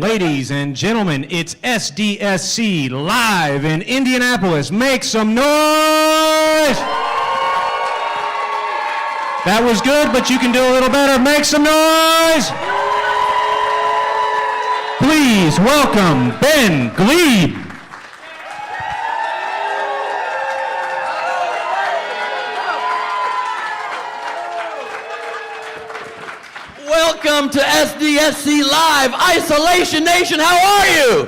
Ladies and gentlemen, it's SDSC live in Indianapolis. Make some noise! That was good, but you can do a little better. Make some noise! Please welcome Ben Gleib. Welcome to SDSC Live, Isolation Nation, how are you?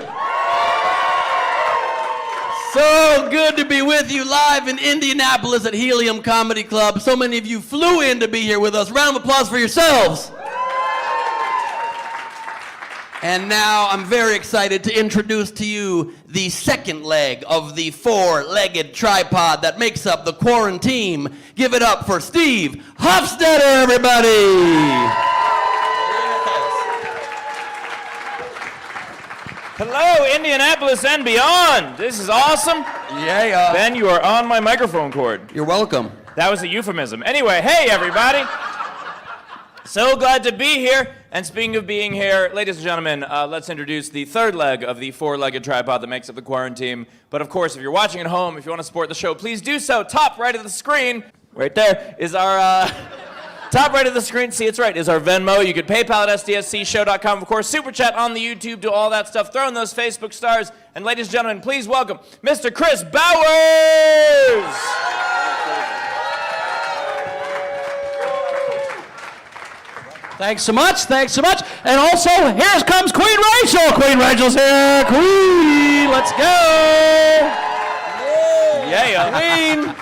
So good to be with you live in Indianapolis at Helium Comedy Club. So many of you flew in to be here with us. Round of applause for yourselves. And now I'm very excited to introduce to you the second leg of the four-legged tripod that makes up the quarantine. Give it up for Steve Hofstetter, everybody. Hello, Indianapolis and beyond. This is awesome. Yeah. Ben, you are on my microphone cord. You're welcome. That was a euphemism. Anyway, hey, everybody. So glad to be here. And speaking of being here, ladies and gentlemen, let's introduce the third leg of the four-legged tripod that makes up the quarantine. But of course, if you're watching at home, if you want to support the show, please do so. Top right of the screen, right there, is our... Top right of the screen, see it's right, is our Venmo. You could PayPal at sdscshow.com. Of course, Super Chat on the YouTube, do all that stuff. Throw in those Facebook stars. And ladies and gentlemen, please welcome Mr. Chris Bowers! Thanks so much. And also, here comes Queen Rachel. Queen Rachel's here. Queen, let's go. Yeah. Queen.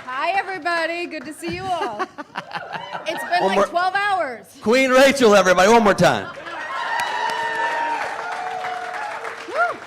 Hi, everybody. Good to see you all. It's been like 12 hours. Queen Rachel, everybody, one more time. Woo.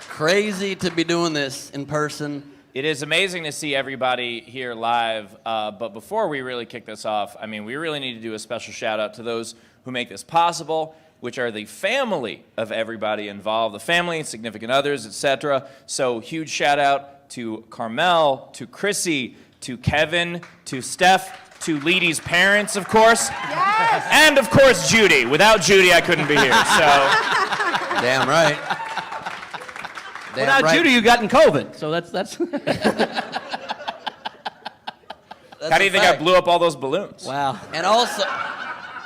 Crazy to be doing this in person. It is amazing to see everybody here live, but before we really kick this off, I mean, we really need to do a special shout out to those who make this possible, which are the family of everybody involved, the family, significant others, etc. So huge shout out to Carmel, to Chrissy, to Kevin, to Steph, to Leedy's parents, of course. Yes. And of course, Judy. Without Judy, I couldn't be here, so. Damn right. Without Judy, you got in COVID, so that's. That's How do you think I blew up all those balloons? Wow. And also,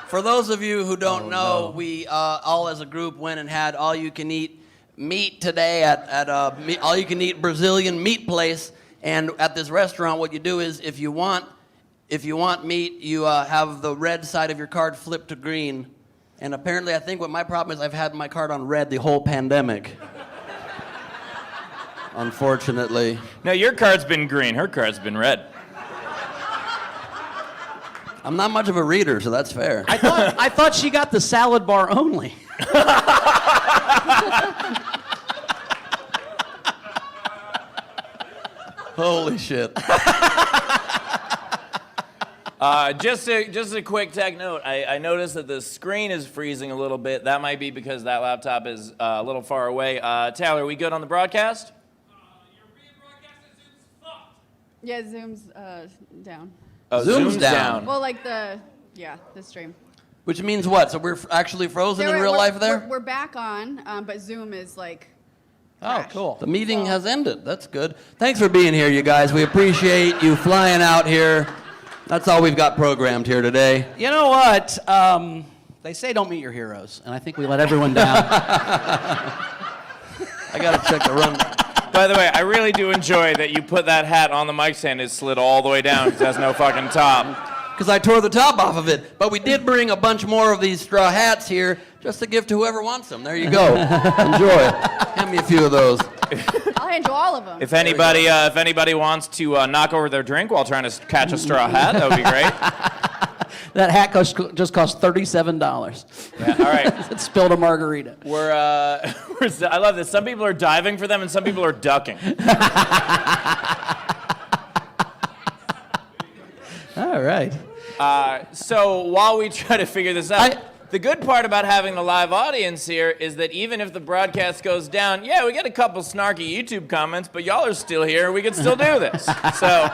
for those of you who don't know, we all as a group went and had all-you-can-eat meat today at all-you-can-eat Brazilian meat place. And at this restaurant, what you do is, if you want meat, you have the red side of your card flipped to green. And apparently, I think what my problem is, I've had my card on red the whole pandemic. Unfortunately. No, your card's been green. Her card's been red. I'm not much of a reader, so that's fair. I thought she got the salad bar only. Holy shit. Just a quick tech note. I noticed that the screen is freezing a little bit. That might be because that laptop is a little far away. Tyler, are we good on the broadcast? You're being broadcasted. Zoom's fucked. Yeah, Zoom's down. Oh, Zoom's down. Well, like the stream. Which means what? So we're actually frozen in real life there? We're back on, but Zoom is like. Oh, crashed. cool. The meeting has ended. That's good. Thanks for being here, you guys. We appreciate you flying out here. That's all we've got programmed here today. You know what? They say don't meet your heroes, and I think we let everyone down. I gotta check the rundown. By the way, I really do enjoy that you put that hat on the mic stand. It slid all the way down because it has no fucking top. Because I tore the top off of it. But we did bring a bunch more of these straw hats here just to give to whoever wants them. There you go. Enjoy. Hand me a few of those. I'll hand you all of them. If anybody wants to knock over their drink while trying to catch a straw hat, that would be great. That hat just cost $37. Yeah, all right. It spilled a margarita. I love this. Some people are diving for them, and some people are ducking. All right. So while we try to figure this out, the good part about having a live audience here is that even if the broadcast goes down, yeah, we get a couple snarky YouTube comments, but y'all are still here. We can still do this. So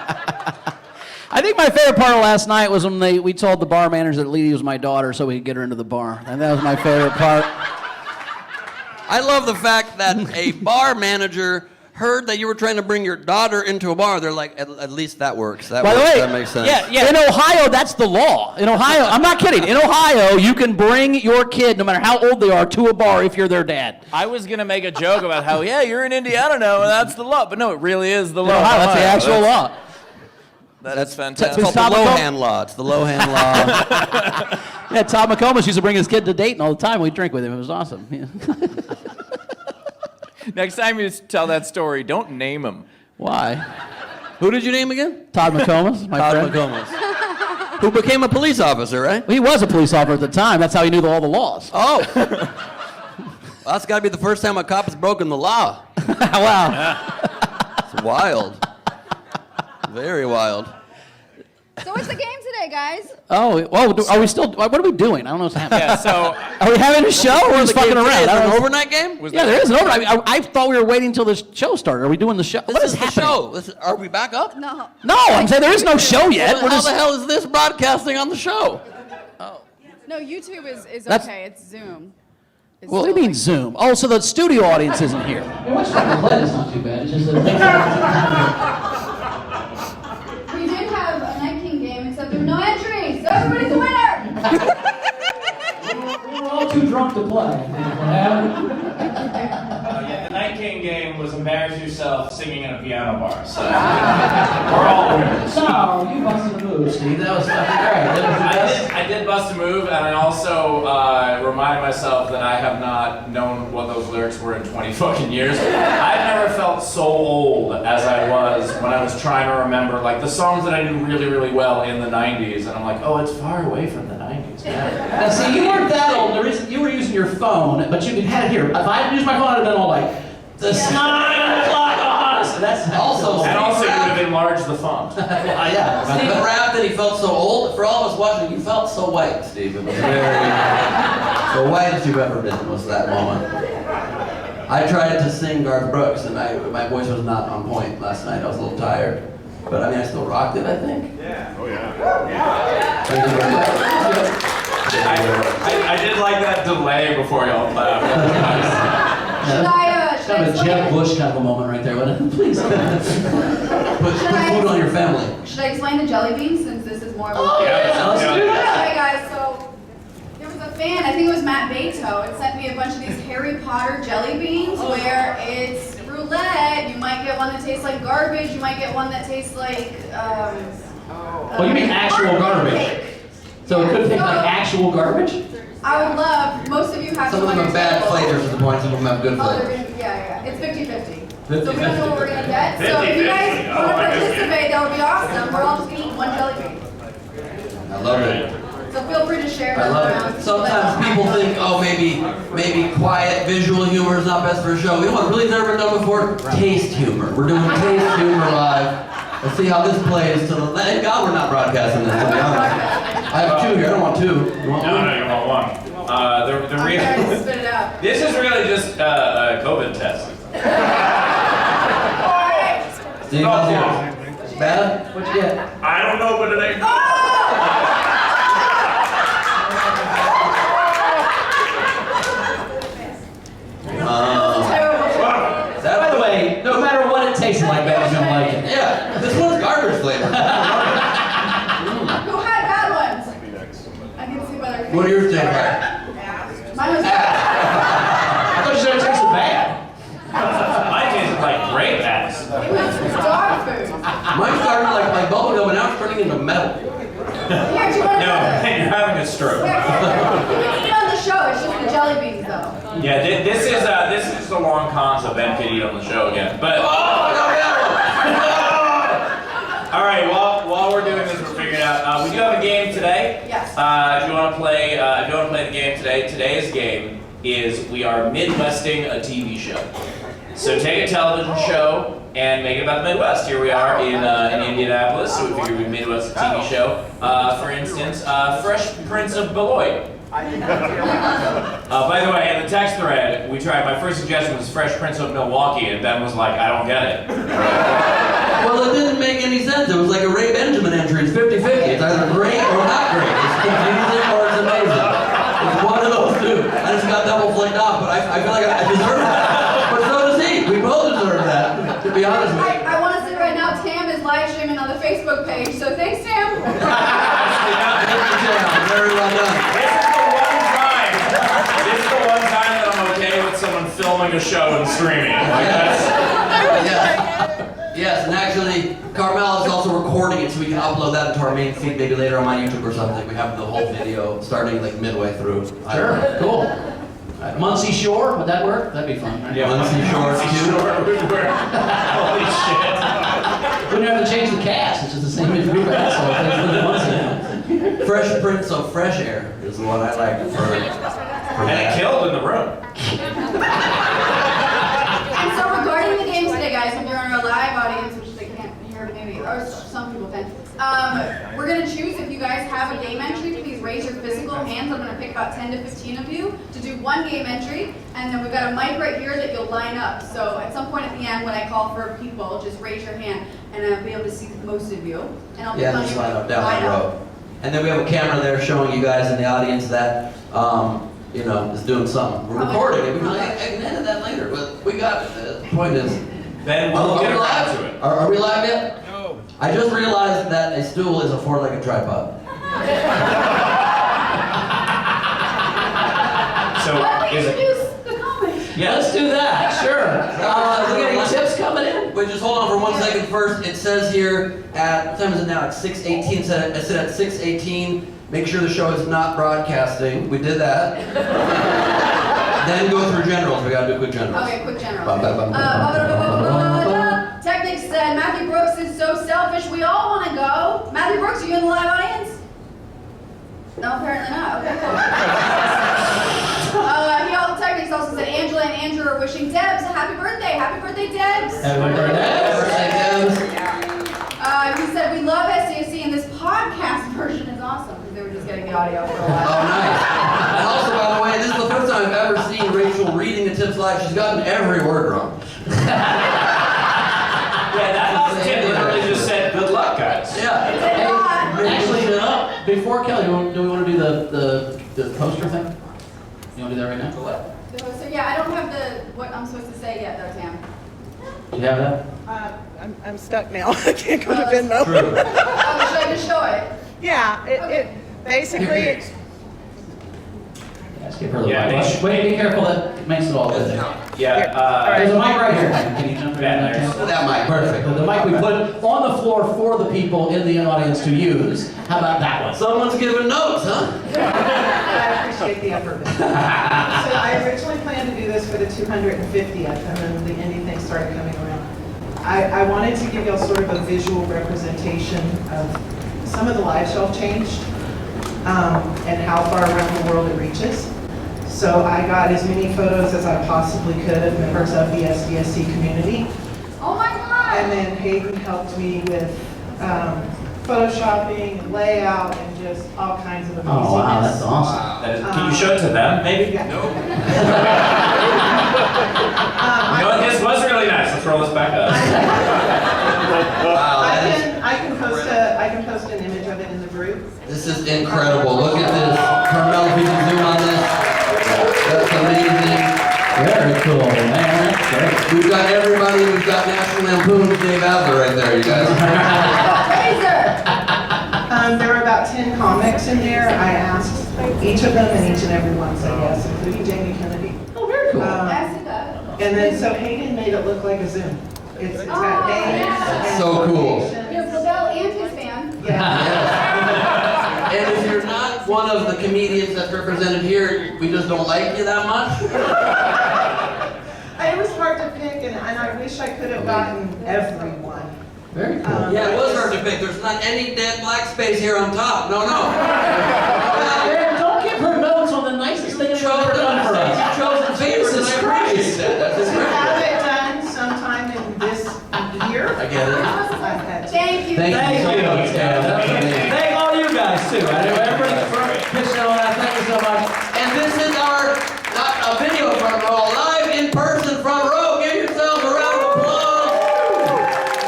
I I think my favorite part of last night was when we told the bar manager that Lady was my daughter so we could get her into the bar. And that was my favorite part. I love the fact that a bar manager heard that you were trying to bring your daughter into a bar. They're like, at least that works. That By the works. way, That makes sense. yeah, in Ohio, that's the law. In Ohio, I'm not kidding. In Ohio, you can bring your kid, no matter how old they are, to a bar if you're their dad. I was going to make a joke about how, yeah, you're in Indiana now, and that's the law. But no, it really is the law. In Ohio, that's the actual law. That's It's fantastic. called the Tom Lohan Law. It's the Lohan Law. Yeah, Todd McComas used to bring his kid to Dayton all the time. We'd drink with him. It was awesome. Yeah. Next time you tell that story, don't name him. Why? Who did you name again? Todd McComas, my Todd friend. McComas. Who became a police officer, right? He was a police officer at the time. That's how he knew all the laws. Oh. Well, that's got to be the first time a cop has broken the law. Wow. It's wild. Very wild. So what's the game today, guys? Oh, are we still? What are we doing? I don't know what's happening. Yeah, so Are we having a show or just fucking around? Is I it don't an know. overnight game? Yeah, there is an overnight. I thought we were waiting until the show started. Are we doing the show? What This is is the happening? show. Are we back up? No. No, I'm saying there is no show yet. Well, We're how just. the hell is this broadcasting on the show? No, YouTube is That's- okay. It's Zoom. It's What do you still mean like- Zoom? Oh, so the studio audience isn't here. Which Collette is not too bad. It's just that We did have a Night King game, except there were no entries, so everybody's a winner! we're all too drunk to play. yeah, the Night King game was embarrass yourself singing in a piano bar. So we're all winners. No, you busted a move, Steve. That was fucking great. I did bust a move, and I also reminded myself that I have not known what those lyrics were in 20 fucking years. I've never felt so old as I was when I was trying to remember, like, the songs that I knew really, really well in the 90s, and I'm like, oh, it's far away from the 90s, man. Now, see, you weren't that old. The reason you were using your phone, but you had it here. If I had used my phone, I'd have done all like, the 9 o'clock on us. That's Also, And also, you would have enlarged the font. yeah. Steve rapped and he felt so old. For all of us watching, you felt so white, Steve. It was very... the whitest you've ever been was that moment. I tried to sing Garth Brooks, and my voice was not on point last night. I was a little tired. But I mean, I still rocked it, I think. Yeah. Oh, yeah. Thank you very much. I did like that delay before y'all clapped. Should I Kind of a Jeb explain, Bush kind of a moment right there, wasn't it? Please. Put food on your family. should I explain the jelly beans since this is more of a... Yeah, Let's do that. Hey guys, so there was a fan, I think it was Matt Beto, it sent me a bunch of these Harry Potter jelly beans where it's roulette. You might get one that tastes like garbage, you might get one that tastes like, Well, you mean actual garbage. cake. So it could taste like actual garbage? I would love, most of you have Some of them on have your bad table. flavors at the point, some of them have good Oh, they're flavors. gonna, yeah, it's 50-50. 50-50. So we don't know what we're gonna get. So if you guys 50-50. want to Oh, I guess, yeah. participate, that would be awesome. We're all just gonna eat one jelly bean. I love it. So feel free to share I those love around. it. Sometimes people think, oh, maybe quiet visual humor is not best for a show. You know what really never been done before? Taste humor. We're doing taste humor live. Let's see how this plays to the... Thank God we're not broadcasting this, to be honest. I have two here. I don't want two. You want No, one? no, you want one. The I'm real. trying to spit it out. This is really just a COVID test. Alright. Steve, how's yours? Bad? What'd you get? I don't know, but it ain't. Terrible. That, By the way, no matter what it tastes like, Ben's gonna like it. yeah, this one's garbage flavor. Who had bad ones? I can see by their What are yours taste like? Mine was I thought you said it tasted bad. Mine tasted like grape ass. It was dog food. Mine started like bubble gum and now it's turning into metal. Here, do you want to No, you're having a stroke. You can eat on the show. It's just the jelly beans, though. Yeah, this is just a long con, so Ben could eat on the show again. But Oh, no, all right, while we're doing this, we're figuring it out. We do have a game today. Yes. If you want to play the game today, today's game is we are Midwesting a TV show. So take a television show and make it about the Midwest. Here we are in Indianapolis, so we figured we'd Midwest a TV show. For instance, Fresh Prince of Beloit. By the way, in the text thread, we tried. My first suggestion was Fresh Prince of Milwaukee, and Ben was like, "I don't get it." Well, it didn't make any sense. It was like a Ray Benjamin entry. It's 50-50. It's either great or not great. It's confusing or it's amazing. It's one of those two. I just got double flicked off, but I feel like I deserve that. But so does he. We both deserve that, to be honest with you. I want to say right now, Tam is live streaming on the Facebook page, so thanks, Tam. Thank you, Tam. Very well done. This is the one time that I'm okay with someone filming a show and streaming. Like that's. Yes, and actually, Carmel is also recording it so we can upload that into our main feed maybe later on my YouTube or something. We have the whole video starting like midway through. Sure, cool. Muncie Shore, would that work? That'd be fun. Right? Yeah, Muncie Shore. Would work. Holy shit. Wouldn't have to change the cast, it's just the same movie, so it's Muncie. Fresh Prince of Fresh Air is the one I like for And it killed in the room. And so regarding the games today, guys, if you're in our live audience, which they can't hear maybe, or some people can, we're going to choose if you guys have a game entry. Please raise your physical hands. I'm going to pick about 10 to 15 of you to do one game entry. And then we've got a mic right here that you'll line up. So at some point at the end when I call for people, just raise your hand and I'll be able to see most of you. And I'll yeah, just line up down the road. And then we have a camera there showing you guys in the audience that you know, is doing something. We're recording it. I can edit that later, but we got it. The point is, Then we'll get around to it. Are we live yet? No. I just realized that a stool is a four-legged tripod. So is it? Introduce the comic. Yeah, let's do that, sure. We got any tips coming in? But just hold on for 1 second first. It says here at, what time is it now? It's 6:18. It said at 6:18. Make sure the show is not broadcasting. We did that. Then go through generals. We gotta do quick generals. Okay, quick general. Bum. Technics said Matthew Brooks is so selfish. We all want to go. Matthew Brooks, are you in the live audience? No, apparently not. Okay, cool. Technics also said Angela and Andrew are wishing Debs a happy birthday. Happy birthday, Debs. Happy birthday. He said we love SDSC and this podcast version is awesome because they were just getting the audio for a while. Oh, nice. And also, by the way, this is the first time I've ever seen Rachel reading the tips live. She's gotten every word wrong. Yeah, that last tip literally just said, "Good luck, guys." Yeah. It's a lot. Actually, before Kelly, do we want to do the poster thing? You want to do that right now? So yeah, I don't have what I'm supposed to say yet though, Tam. Do you have that? I'm stuck now. I can't go to Venmo. True. Should I just show it? Yeah, it basically. Let's give her the Yeah, mic. they should- Wait, be careful, that makes it all good. Yeah. There's a mic right here. Can you jump Yeah, around there's- that? That mic. Perfect. The mic we put on the floor for the people in the audience to use. How about that one? Someone's giving notes, huh? I appreciate the effort. So I originally planned to do this for the 250th, and then the indie thing started coming around. I wanted to give y'all sort of a visual representation of some of the lives y'all changed and how far around the world it reaches. So I got as many photos as I possibly could of members of the SDSC community. Oh my God! And then Hayden helped me with photoshopping and layout and just all kinds of amazingness. Oh, wow, that's awesome. Can you show it to them, maybe? Yeah. No. You know what? This was really nice. Let's roll this back up. Wow, I can post an image of it in the group. this is incredible. Look at this. Carmel, if you can zoom on this. That's amazing. Very cool, man. That's great. We've got everybody. We've got National Lampoon's Dave Adler right there, you guys. There were about 10 comics in there. I asked each of them, and each and every one said yes, including Jamie Kennedy. Oh, very cool. Yes, it does. And then so Hayden made it look like a Zoom. It's got names. yeah. and So cool. locations. You're Lavelle and his fan. Yeah. And if you're not one of the comedians that's represented here, we just don't like you that much. It was hard to pick, and I wish I could have gotten everyone. Very cool. Yeah, it was hard to pick. There's not any dead black space here on top. No. Aaron, don't give her notes on the nicest thing you've ever done for us. You've chosen favorites, and I appreciate that. That's To have incredible. it done sometime in this year. I get it. I've had to. Thank you. Thank you so much, Cam. That's amazing. Thank all you guys, too. I know everybody for pitching on that. Thank you so much. And this is our a video from Raw, live in person from Row. Give yourselves a round of applause.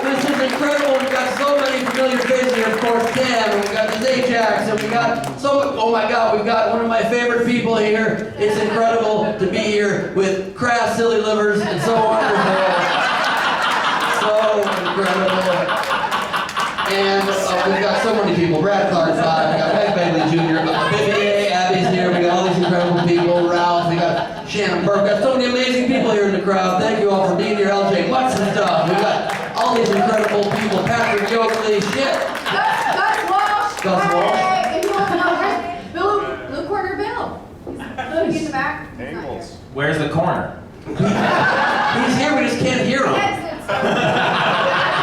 This is incredible. We got oh my God, we've got one of my favorite people here. It's incredible to be here with crass silly livers and so wonderful. So incredible. And we've got so many people. Brad Clark's on. We got Meg Bailey Jr. Vivier, Abby's here. We got all these incredible people. Ralph. We got Shannon Burke. We got so many amazing people here in the crowd. Thank you all for being here. LJ Watts and stuff. We got all these incredible people. Patrick Yoakley. Shit. Gus Walsh. Gus Walsh. Hey, if you want to know, where's Blue Corner Bill? He's in the back. Where's the corner? He's here. We just can't hear him.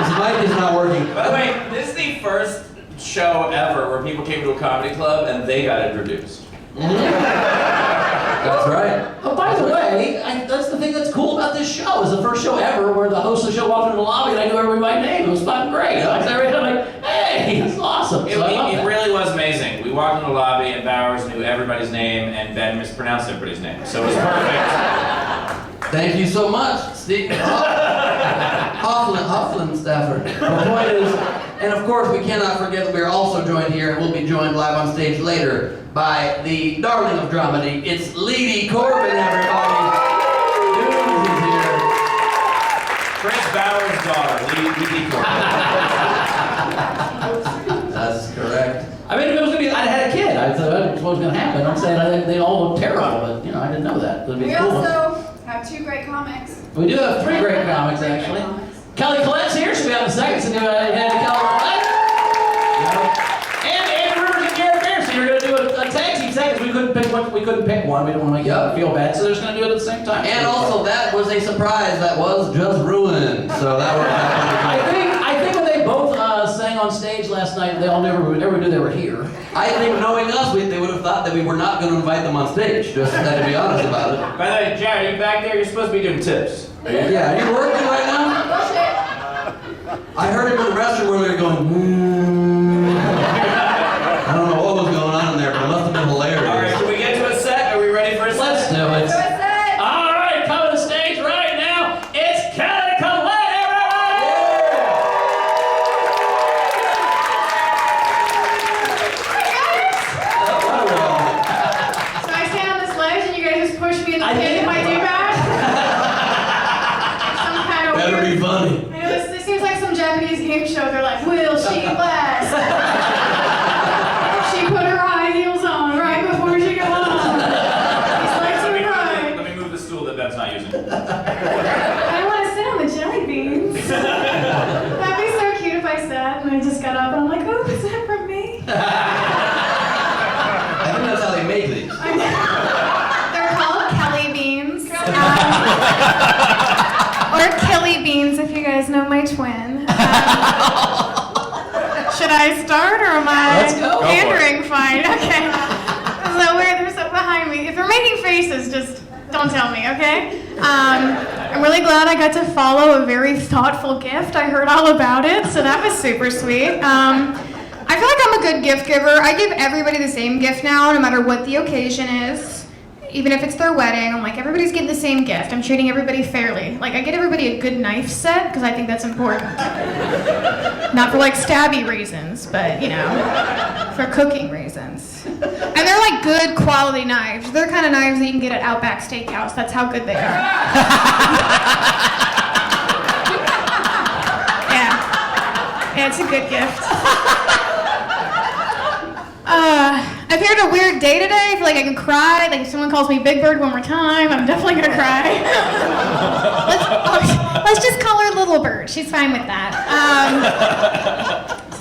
His mic is not working. By the way, this is the first show ever where people came to a comedy club and they got introduced. That's right. Oh, by the way, that's the thing that's cool about this show. It's the first show ever where the host of the show walked into the lobby and I knew everybody by name. It was fucking great. I was like, hey, it's awesome. So I love It that. really was amazing. We walked in the lobby and Bowers knew everybody's name and Ben mispronounced everybody's name. So it was perfect. Thank you so much, Steve. Hofflin Stafford. The point is, and of course we cannot forget that we are also joined here, and we'll be joined live on stage later by the darling of dramedy. It's Leedy Corbin, everybody. Dooms is here. Chris Bowers' daughter, Leedy Corbin. That's correct. I mean, if it was gonna be, I'd had a kid. I thought that's what was gonna happen. I'm saying they all look terrible, but I didn't know that. It'd be We cool. also have 2 great comics. We do have 3 great comics, actually. Kelly Collette's here. She'll be on in a second. So Kelly Collette. And Andy Rivers and Jarret Berenstein. We're going to do a tag team second. We couldn't pick one. We didn't want to make you feel bad, so they're just going to do it at the same time. And also, that was a surprise that was just ruined. So that was. I think when they both sang on stage last night, they all never knew they were here. I think knowing us, they would have thought that we were not going to invite them on stage. Just to be honest about it. By the way, Jared, are you back there? You're supposed to be doing tips. Yeah, are you working right now? Bullshit. I heard him in the restroom where they were going, I don't know what was going on in there, but it must have been hilarious. All right, can we get to a set? Are we ready for a set? Let's do it. So it's it. All right, coming to the stage right now, it's Kelly Collette, everybody! So I stand on this ledge and you guys just push me in the I pit did. if I do bad? Some kind of Better weird. be funny. I know this seems like some Japanese game show. They're like, will she last? She put her high heels on right before she got on. He's like, too right. Let me move the stool that Ben's not using. I want to sit on the jelly beans. That'd be so cute if I sat and I just got up and I'm like, oh, is that from me? I think that's how they make these. They're called Kelly beans. Or Kelly beans, if you guys know my twin. Should I start or am I Let's go. pandering? Fine. Okay. So there's stuff behind me. If you're making faces, just don't tell me, okay? I'm really glad I got to follow a very thoughtful gift. I heard all about it, so that was super sweet. I feel like I'm a good gift giver. I give everybody the same gift now, no matter what the occasion is. Even if it's their wedding, I'm like, everybody's getting the same gift. I'm treating everybody fairly. Like, I get everybody a good knife set, because I think that's important. Not for, like, stabby reasons, but, for cooking reasons. And they're, like, good quality knives. They're the kind of knives that you can get at Outback Steakhouse. That's how good they are. Yeah, it's a good gift. I've had a weird day today. I feel like I can cry. Like if someone calls me Big Bird one more time, I'm definitely gonna cry. Let's just call her Little Bird. She's fine with that.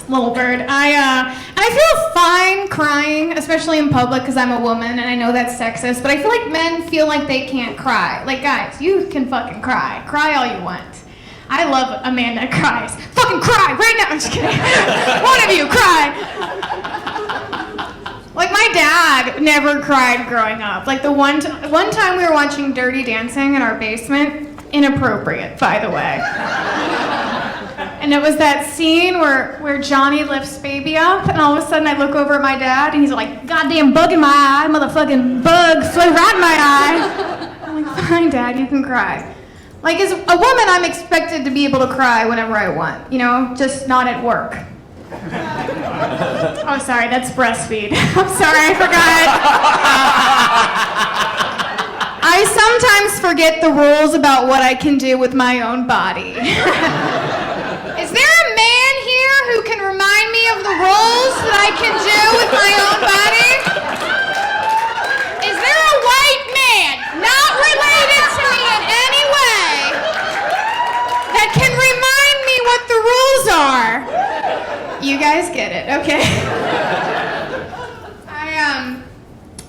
Little Bird. I feel fine crying, especially in public because I'm a woman and I know that's sexist. But I feel like men feel like they can't cry. Like guys, you can fucking cry. Cry all you want. I love a man that cries. Fucking cry right now. I'm just kidding. One of you cry. Like my dad never cried growing up. Like the one time we were watching Dirty Dancing in our basement, inappropriate, by the way. And it was that scene where Johnny lifts baby up, and all of a sudden I look over at my dad, and he's like, goddamn bug in my eye, motherfucking bug flew right in my eye. I'm like, fine, Dad, you can cry. Like as a woman, I'm expected to be able to cry whenever I want, just not at work. Oh, sorry, that's breastfeed. I'm sorry, I forgot. I sometimes forget the rules about what I can do with my own body. Is there a man here who can remind me of the rules that I can do with my own body? Is there a white man, not related to me in any way, that can remind me what the rules are? You guys get it, okay.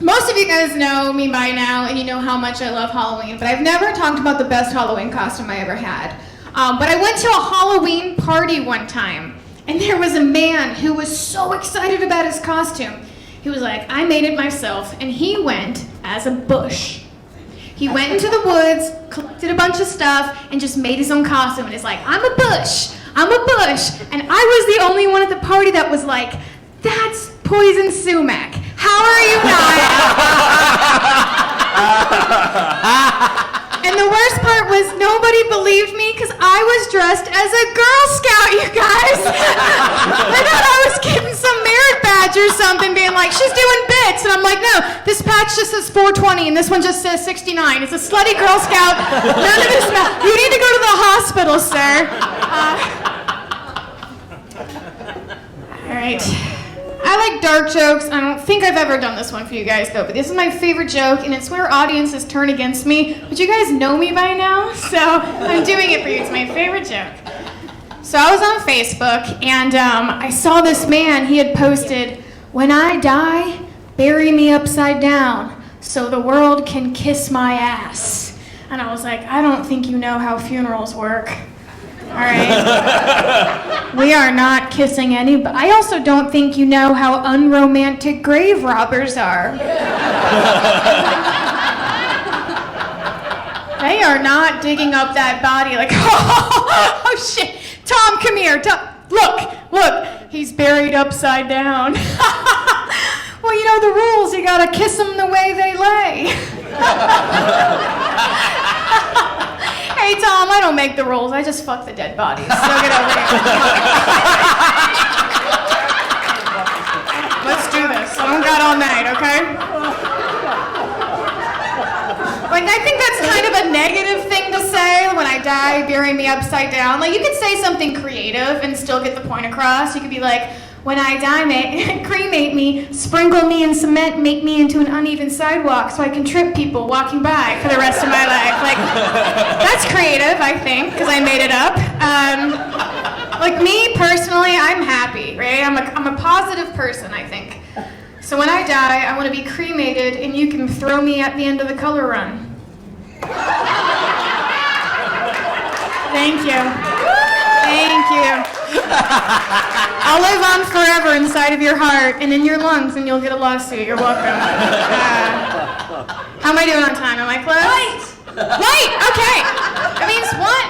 Most of you guys know me by now, and you know how much I love Halloween, but I've never talked about the best Halloween costume I ever had. But I went to a Halloween party one time, and there was a man who was so excited about his costume. He was like, I made it myself, and he went as a bush. He went into the woods, collected a bunch of stuff, and just made his own costume, and he's like, I'm a bush. And I was the only one at the party that was like, that's poison sumac. How are you not? And the worst part was nobody believed me because I was dressed as a Girl Scout, you guys. I thought I was getting some merit badge or something, being like, she's doing bits. And I'm like, no, this patch just says 420 and this one just says 69. It's a slutty Girl Scout. None of this matters. You need to go to the hospital, sir. All right. I like dark jokes. I don't think I've ever done this one for you guys, though, but this is my favorite joke, and it's where audiences turn against me. But you guys know me by now, so I'm doing it for you. It's my favorite joke. So I was on Facebook, and I saw this man. He had posted, when I die, bury me upside down so the world can kiss my ass. And I was like, I don't think you know how funerals work. All right. We are not kissing anybody. I also don't think you know how unromantic grave robbers are. They are not digging up that body like, oh shit. Tom, come here. Tom, look, he's buried upside down. Well, you know the rules. You gotta kiss them the way they lay. Hey, Tom, I don't make the rules. I just fuck the dead bodies. So get over here. Let's do this. I don't got all night, okay? Like, I think that's kind of a negative thing to say. When I die, bury me upside down. Like, you could say something creative and still get the point across. You could be like, when I die, cremate me, sprinkle me in cement, make me into an uneven sidewalk so I can trip people walking by for the rest of my life. Like, that's creative, I think, because I made it up. Like me, personally, I'm happy, right? I'm a positive person, I think. So when I die, I want to be cremated, and you can throw me at the end of the color run. Thank you. Thank you. I'll live on forever inside of your heart and in your lungs, and you'll get a lawsuit. You're welcome. How am I doing on time? Am I close? Late! Okay. That means one.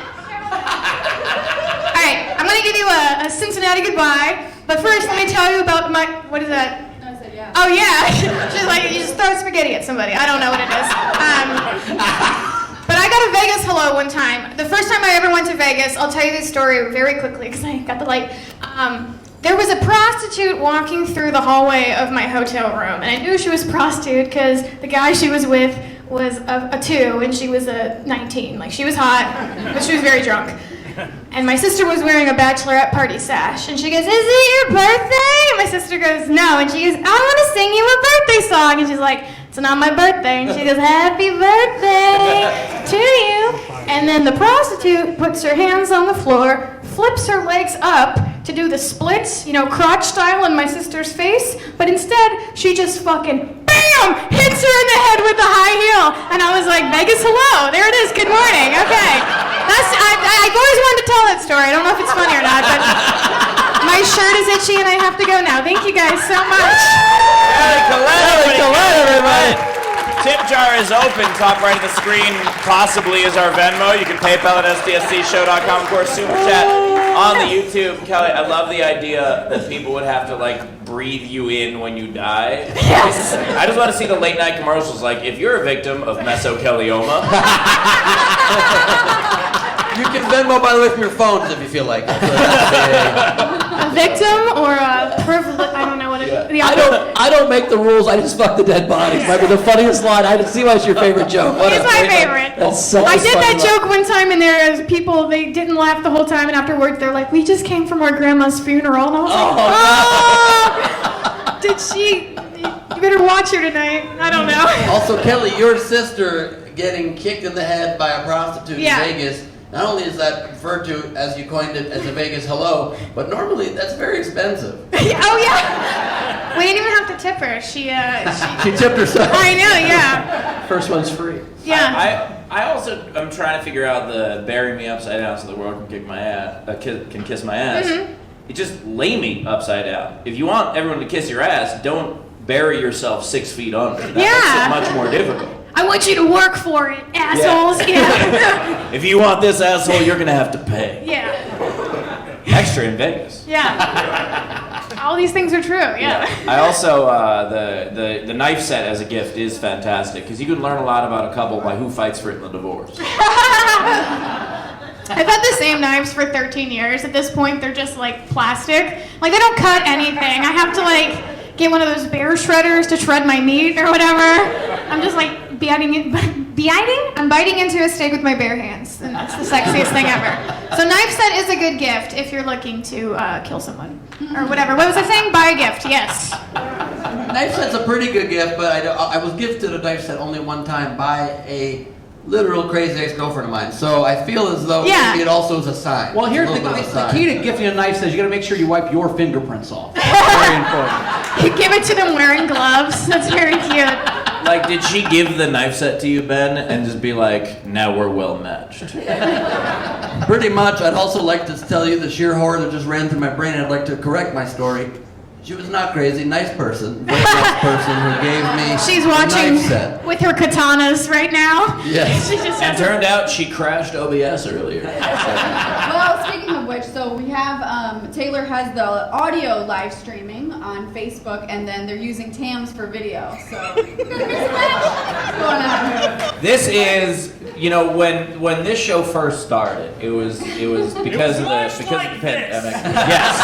All right. I'm going to give you a Cincinnati goodbye. But first, let me tell you about my... What is that? I said yeah. Oh, yeah. Just like, you just throw spaghetti at somebody. I don't know what it is. But I got a Vegas hello one time. The first time I ever went to Vegas, I'll tell you this story very quickly because I got the light. There was a prostitute walking through the hallway of my hotel room, and I knew she was a prostitute because the guy she was with was a 2 and she was a 19. Like, she was hot, but she was very drunk. And my sister was wearing a bachelorette party sash, and she goes, "Is it your birthday?" And my sister goes, "No." And she goes, "I want to sing you a birthday song." And she's like, "It's not my birthday." And she goes, "Happy birthday to you." And then the prostitute puts her hands on the floor, flips her legs up to do the splits, you know, crotch style in my sister's face, but instead she just fucking BAM! Hits her in the head with the high heel. And I was like, Vegas, hello. There it is. Good morning. Okay. I've always wanted to tell that story. I don't know if it's funny or not, but my shirt is itchy and I have to go now. Thank you guys so much. Collette, everybody. Tip jar is open, top right of the screen, possibly is our Venmo. You can PayPal at SDSCshow.com, of course, Super Chat on the YouTube. Kelly, I love the idea that people would have to, like, breathe you in when you die. Yes. I just want to see the late night commercials, like, if you're a victim of mesothelioma. You can Venmo, by the way, from your phones if you feel like it. a victim or a privilege. I don't know what it is. I don't make the rules. I just fuck the dead bodies. Might be the funniest line. I didn't see why it's your favorite joke. It's my favorite. That's so I did that funny. joke one time, and there was people. They didn't laugh the whole time, and afterwards they're like, "We just came from our grandma's funeral," and I was like, "Oh, did she? You better watch her tonight." I don't know. Also, Kelly, your sister getting kicked in the head by a prostitute Yeah. in Vegas, not only is that referred to, as you coined it, as a Vegas hello, but normally that's very expensive. Oh yeah. We didn't even have to tip her. She She tipped herself. I know. Yeah. First one's free. Yeah. I also am trying to figure out the bury me upside down so the world can kick my ass, can kiss my ass. It just lay me upside down. If you want everyone to kiss your ass, don't bury yourself 6 feet under. That makes it much more difficult. I want you to work for it, assholes. Yeah. If you want this asshole, you're gonna have to pay. Yeah. Extra in Vegas. Yeah. All these things are true. Yeah. I also the knife set as a gift is fantastic because you can learn a lot about a couple by who fights for it in the divorce. I've had the same knives for 13 years. At this point, they're just like plastic. Like they don't cut anything. I have to like get one of those bear shredders to shred my meat or whatever. I'm just like I'm biting into a steak with my bare hands, and that's the sexiest thing ever. So knife set is a good gift if you're looking to kill someone or whatever. What was I saying? Buy a gift. Yes. Knife set's a pretty good gift, but I was gifted a knife set only one time by a literal crazy ex-girlfriend of mine. So I feel as though maybe it also is a sign. Well, here's a the little bit of a sign. key to gifting a knife says you got to make sure you wipe your fingerprints off. Very important. You give it to them wearing gloves. That's very cute. Like, did she give the knife set to you, Ben, and just be like, now we're well matched? Pretty much. I'd also like to tell you the sheer horror that just ran through my brain. I'd like to correct my story. She was not crazy, nice person, very nice person who gave me She's a watching knife set. with her katanas right now. Yes. She just And has turned out she crashed OBS earlier. Well, speaking of which, so we have, Taylor has the audio live streaming on Facebook, and then they're using TAMs for video, so there's a match going on. This is, you know, when this show first started, it was because of the pandemic. Yes.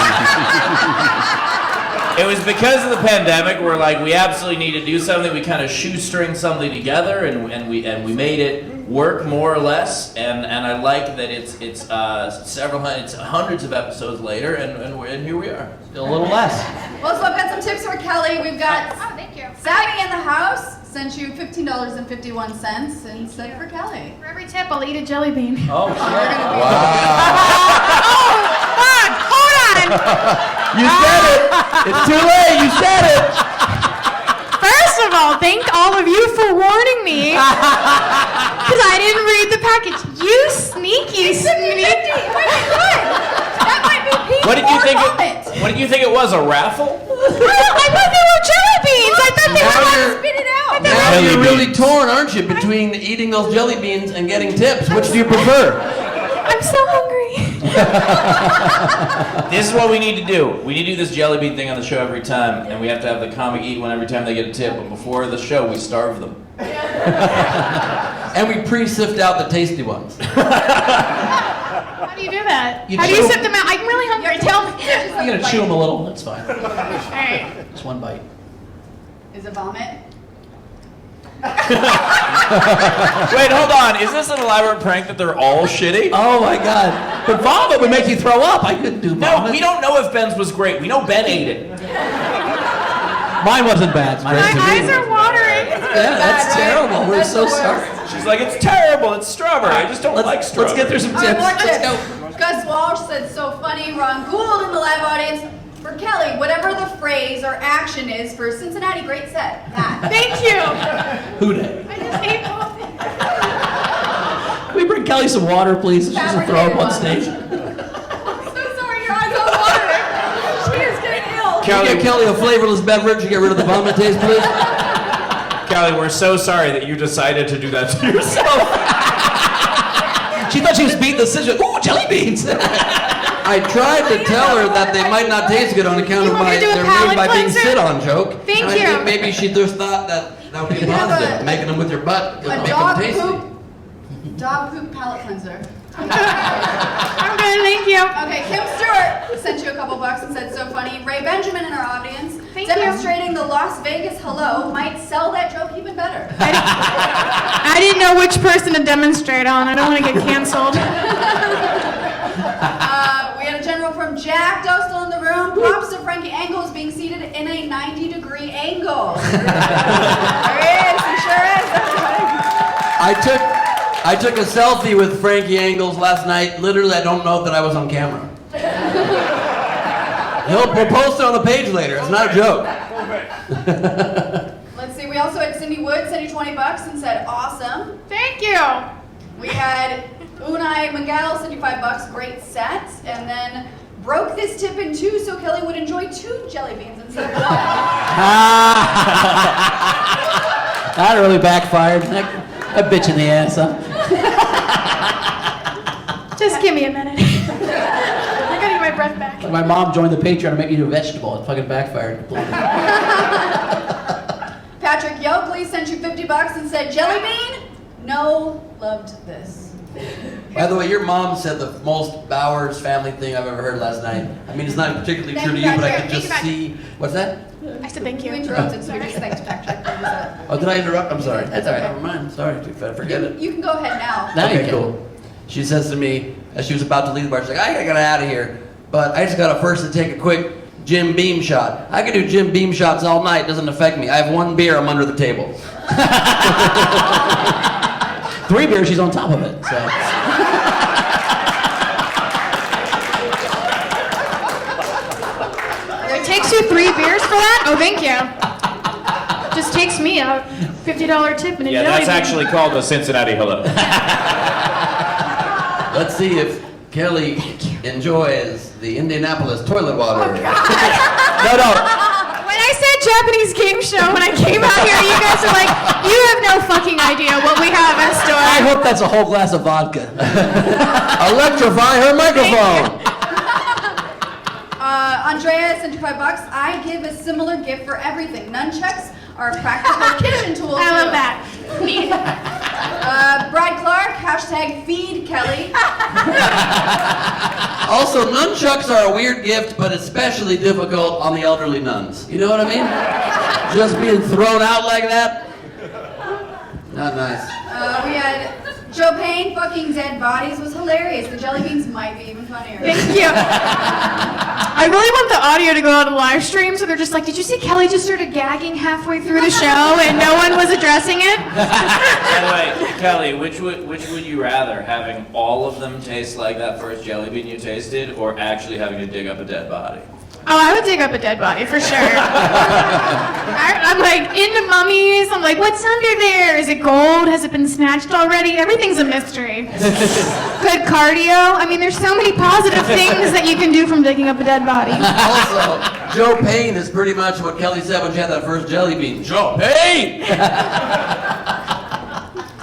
It was because of the pandemic. We're like, we absolutely need to do something. We kind of shoestring something together, and we made it work more or less. And I like that it's hundreds of episodes later, and here we are. Still a little less. Well, so I've got some tips for Kelly. We've got thank you. Savvy in the house sent you $15.51 and said for Kelly. For every tip, I'll eat a jelly bean. Oh, shit. Fuck! Hold on! You said it. It's too late. You said it. First of all, thank all of you for warning me. Because I didn't read the package. You sneaky. That might be Pete What did you think? moment. What did you think it was? A raffle? I thought they were jelly beans. I thought they were Spit it out. Now Jelly you're really beans. torn, aren't you, between eating those jelly beans and getting tips? Which do you prefer? I'm so hungry. This is what we need to do. We need to do this jelly bean thing on the show every time, and we have to have the comic eat one every time they get a tip. But before the show, we starve them. And we pre-sift out the tasty ones. How do you do that? You How do you chew- sift them out? I'm really hungry. Tell me. You gotta chew them a little. That's fine. All right. Just one bite. Is it vomit? Wait, hold on. Is this an elaborate prank that they're all shitty? Oh my God. But vomit would make you throw up. I couldn't do No, vomit. we don't know if Ben's was great. We know Ben ate it. Mine wasn't bad. My eyes are watering. Yeah, that's terrible. We're That's so the worst. sorry. She's like, it's terrible. It's strawberry. I just don't like strawberry. Let's get through some All right, tips. more Let's tips. go. Gus Walsh said, so funny, Ron Gould in the live audience. For Kelly, whatever the phrase or action is for Cincinnati, great set. That. Thank you. Who did? I just ate coffee. Can we bring Kelly some water, please? She doesn't throw up on stage. I'm so sorry, your eyes are watering. She is getting ill. Can you get Kelly a flavorless beverage to get rid of the vomit taste, please? Kelly, we're so sorry that you decided to do that to yourself. She thought she was beating the scissors. Ooh, jelly beans. I tried to tell her that they might not taste good on account You of want me my to do a they're palate made by being cleanser? sit on joke. Thank and I you. think maybe she just thought that would be You have positive. a- Making them with your butt would A make them dog tasty. poop palate cleanser. I'm good, thank you. Okay, Kim Stewart. sent you a couple bucks and said, so funny. Ray Benjamin in our audience, Thank you. demonstrating the Las Vegas hello might sell that joke even better. I didn't know which person to demonstrate on. I don't want to get canceled. We had a general from Jack Doe still in the room. Props to Frankie Angles being seated in a 90-degree angle. There he is, he sure is. I took a selfie with Frankie Angles last night. Literally, I don't know that I was on camera. We'll post it on the page later. It's not a joke. Let's see, we also had Cindy Wood send you 20 bucks and said, awesome. Thank you. We had Unai Miguel send you $5, great set. And then broke this tip in two so Kelly would enjoy 2 jelly beans instead of 1. That really backfired. A bitch in the ass, huh? Just give me a minute. I gotta get my breath back. My mom joined the Patreon to make me do a vegetable. It fucking backfired completely. Patrick Yoakley sent you $50 and said, jelly bean? No, loved this. By the way, your mom said the most Bowers family thing I've ever heard last night. I mean, it's not particularly Thank true to you, you, but I Patrick. could just Thank you, see. What's that? I said thank You you. interrupted, so we just thanked Patrick. Oh, did I interrupt? I'm sorry. That's all right. Never mind. Sorry. Forget it. You can go ahead now. Now you Okay, can. cool. She says to me, as she was about to leave the bar, she's like, I gotta get out of here, but I just gotta first to take a quick Jim Beam shot. I could do Jim Beam shots all night, doesn't affect me. I have 1 beer, I'm under the table. 3 beers, she's on top of it. So. It takes you 3 beers for that? Oh, thank you. Just takes me a $50 tip and a Yeah, jelly that's bean. actually called the Cincinnati hello. Let's see if Kelly enjoys the Indianapolis toilet water. When I said Japanese game show, when I came out here, you guys are like, you have no fucking idea what we have in I store. hope that's a whole glass of vodka. Electrify her microphone. Andrea sent you $5. I give a similar gift for everything. Nunchucks are a practical kitchen tool. I love too. that. Brad Clark, hashtag feed Kelly. Also, nunchucks are a weird gift, but especially difficult on the elderly nuns. You know what I mean? Just being thrown out like that. Not nice. We had Joe Payne, fucking dead bodies was hilarious. The jelly beans might be even funnier. Thank you. I really want the audio to go on a live stream, so they're just like, did you see Kelly just started gagging halfway through the show and no one was addressing it? By the way, Kelly, which would you rather, having all of them taste like that first jelly bean you tasted, or actually having to dig up a dead body? Oh, I would dig up a dead body for sure. I'm like into mummies. I'm like, what's under there? Is it gold? Has it been snatched already? Everything's a mystery. Good cardio. I mean, there's so many positive things that you can do from digging up a dead body. Also, Joe Payne is pretty much what Kelly said when she had that first jelly bean. Joe Payne!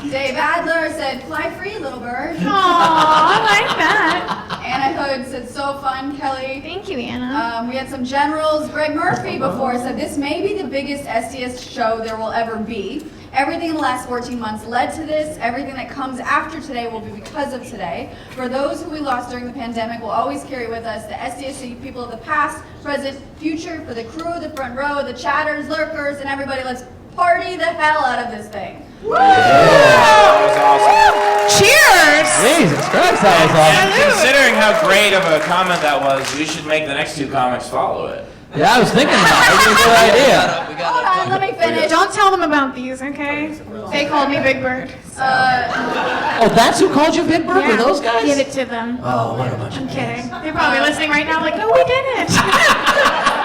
Dave Adler said, fly free, little bird. Aw, I like that. Anna Hood said, so fun, Kelly. Thank you, Anna. We had some generals. Greg Murphy before said, this may be the biggest SDS show there will ever be. Everything in the last 14 months led to this. Everything that comes after today will be because of today. For those who we lost during the pandemic, we'll always carry with us the SDSC people of the past, present, future, for the crew, the front row, the chatters, lurkers, and everybody. Let's party the hell out of this thing. That was awesome. Cheers! Jesus Christ, that was And awesome. considering how great of a comment that was, we should make the next 2 comics follow it. Yeah, I was thinking that. That's a good idea. Hold on, let me finish. Don't tell them about these, okay? They called me Big Bird. Oh, that's who called you Big Bird? Were those guys? Give it to them. Oh, what a bunch I'm of kidding. They're probably listening right now like, no, we didn't.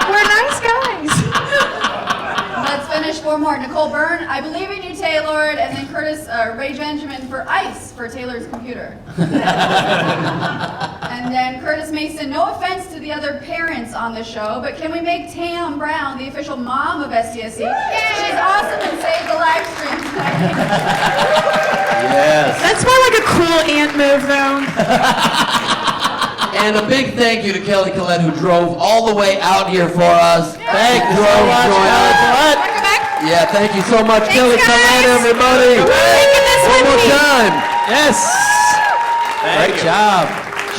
We're nice guys. Let's finish 4 more. Nicole Byrne, I believe in you, Taylored, and then Ray Benjamin for ICE for Taylor's computer. And then Curtis Mason, no offense to the other parents on the show, but can we make Tam Brown the official mom of SDSC? She's awesome and saved the live stream tonight. Yes. That's more like a cool aunt move, though. And a big thank you to Kelly Collette, who drove all the way out here for us. Thank you so much, Kelly Collette. Welcome back. Yeah, thank you so much, Kelly guys. Collette, everybody. Taking this One with more me. time. Yes. Thank Great you. job.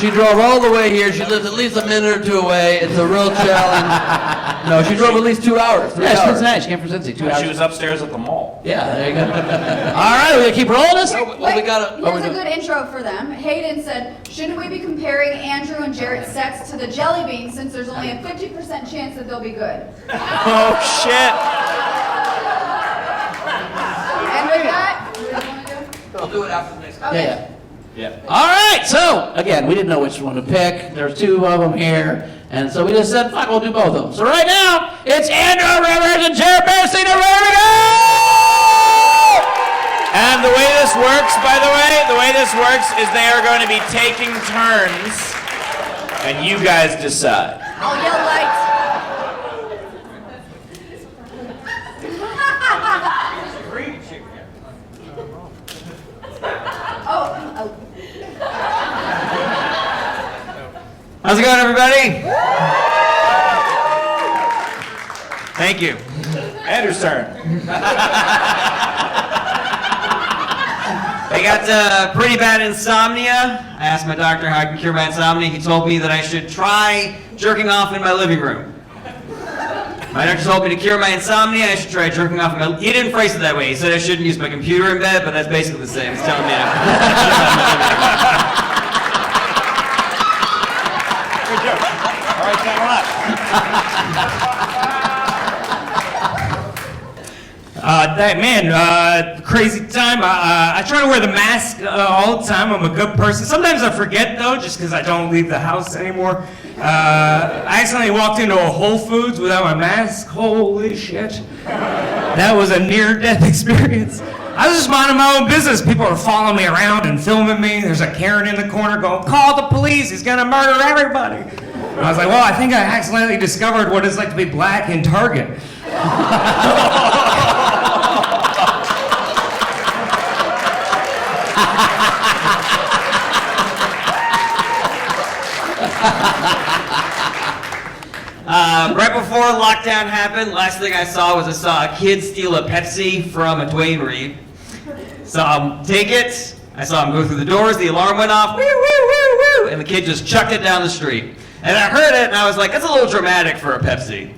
She drove all the way here. She lives at least a minute or two away. It's a real challenge. No, she drove at least 2 hours. 3 Yeah, hours. Cincinnati. She came from Cincinnati. 2 hours. She was upstairs at the mall. Yeah, there you go. All right, we gonna keep rolling this? Well, we gotta. Here's a good intro for them. Hayden said, shouldn't we be comparing Andrew and Jarret's sex to the jelly beans since there's only a 50% chance that they'll be good? Oh, shit. And with that, what do you want to do? We'll do it after the next time. Yeah. All right, so again, we didn't know which one to pick. There's 2 of them here, and so we just said, fuck, we'll do both of them. So right now, it's Andrew Rivers and Jarret Berenstein. Here we go! And the way this works, by the way, is they are going to be taking turns, and you guys decide. I'll yell lights. Oh. How's it going, everybody? Thank you. Andrew's turn. I got pretty bad insomnia. I asked my doctor how I can cure my insomnia. He told me that I should try jerking off in my living room. My doctor told me to cure my insomnia, I should try jerking off in my... He didn't phrase it that way. He said I shouldn't use my computer in bed, but that's basically the same. He's telling me to... Good joke. All right, thanks a lot. Crazy time. I try to wear the mask all the time. I'm a good person. Sometimes I forget, though, just because I don't leave the house anymore. I accidentally walked into a Whole Foods without my mask. Holy shit. That was a near-death experience. I was just minding my own business. People are following me around and filming me. There's a Karen in the corner going, call the police. He's going to murder everybody. And I was like, well, I think I accidentally discovered what it's like to be black in Target. Right before lockdown happened, last thing I saw was a kid steal a Pepsi from a Dwayne Reed. Saw him take it. I saw him go through the doors. The alarm went off. Woo, woo, woo, woo, and the kid just chucked it down the street. And I heard it, and I was like, that's a little dramatic for a Pepsi.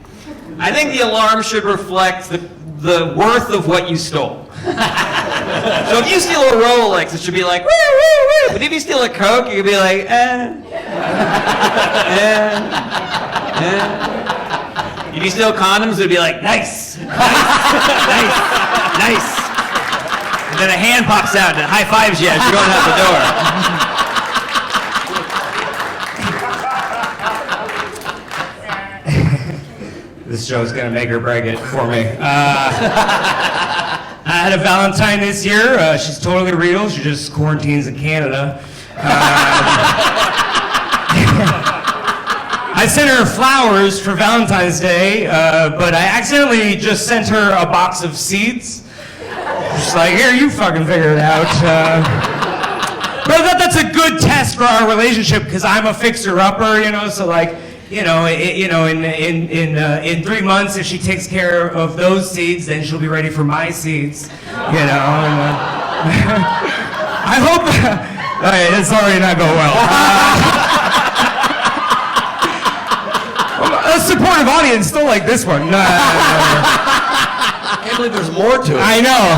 I think the alarm should reflect the worth of what you stole. So if you steal a Rolex, it should be like, woo, woo, woo. But if you steal a Coke, you could be like, If you steal condoms, it would be like, nice, nice, nice. And then a hand pops out and high fives you as you're going out the door. This show's gonna make or break it for me. I had a Valentine this year. She's totally real. She just quarantines in Canada. I sent her flowers for Valentine's Day, but I accidentally just sent her a box of seeds. She's like, here, you fucking figure it out. But I thought that's a good test for our relationship because I'm a fixer-upper, you know. So like, in 3 months, if she takes care of those seeds, then she'll be ready for my seeds, you know. I hope. It's already not going well. A supportive audience still like this one. I can't believe there's more to it. I know.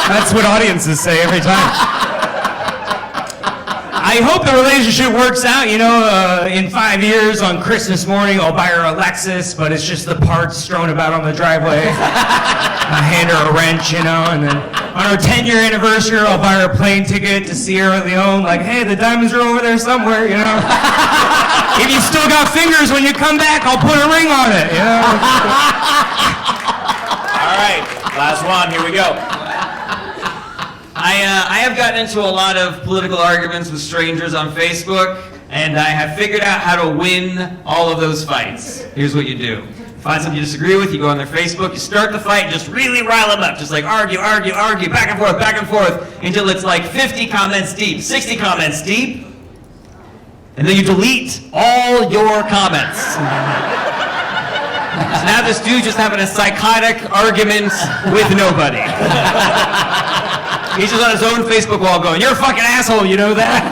That's what audiences say every time. I hope the relationship works out. You know, in 5 years on Christmas morning, I'll buy her a Lexus, but it's just the parts strewn about on the driveway. I hand her a wrench, you know, and then on her 10-year anniversary, I'll buy her a plane ticket to Sierra Leone. Like, hey, the diamonds are over there somewhere, you know. If you still got fingers when you come back, I'll put a ring on it, you know. All right, last one. Here we go. I have gotten into a lot of political arguments with strangers on Facebook, and I have figured out how to win all of those fights. Here's what you do. Find something you disagree with, you go on their Facebook, you start the fight, just really rile them up. Just like argue, back and forth, until it's like 50 comments deep, 60 comments deep, and then you delete all your comments. So now this dude's just having a psychotic argument with nobody. He's just on his own Facebook wall going, you're a fucking asshole, you know that?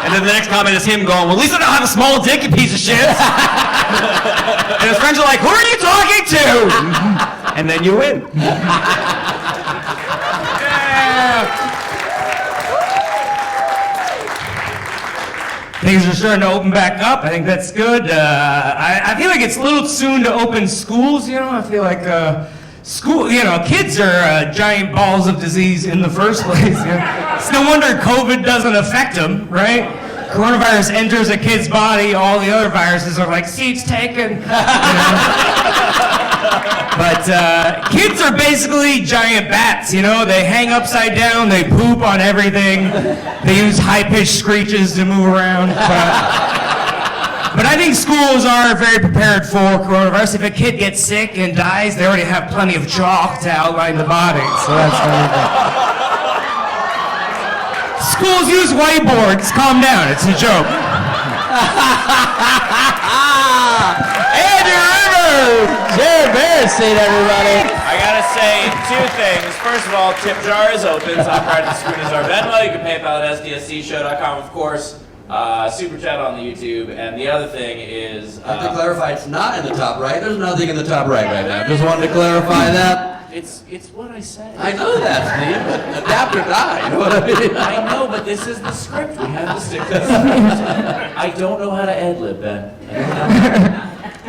And then the next comment is him going, well, at least I don't have a small dick, you piece of shit. And his friends are like, who are you talking to? And then you win. Things are starting to open back up. I think that's good. I feel like it's a little soon to open schools, you know? I feel like kids are giant balls of disease in the first place. You know? It's no wonder COVID doesn't affect them, right? Coronavirus enters a kid's body, all the other viruses are like, seats taken. You know? But kids are basically giant bats, you know? They hang upside down, they poop on everything, they use high-pitched screeches to move around. But I think schools are very prepared for coronavirus. If a kid gets sick and dies, they already have plenty of chalk to outline the body, so that's very good. Schools use whiteboards, calm down, it's a joke. Jarret Berenstein, everybody. I gotta say two things. First of all, tip jar is open, so I'm right at the screen is our Venmo. You can PayPal at SDSCshow.com, of course. Super chat on the YouTube. And the other thing is... I have to clarify, it's not in the top right. There's nothing in the top right now. Just wanted to clarify that. It's what I said. I know that, Steve, but adapt or die, you know what I mean? I know, but this is the script. We have to stick to this. I don't know how to ad-lib, Ben.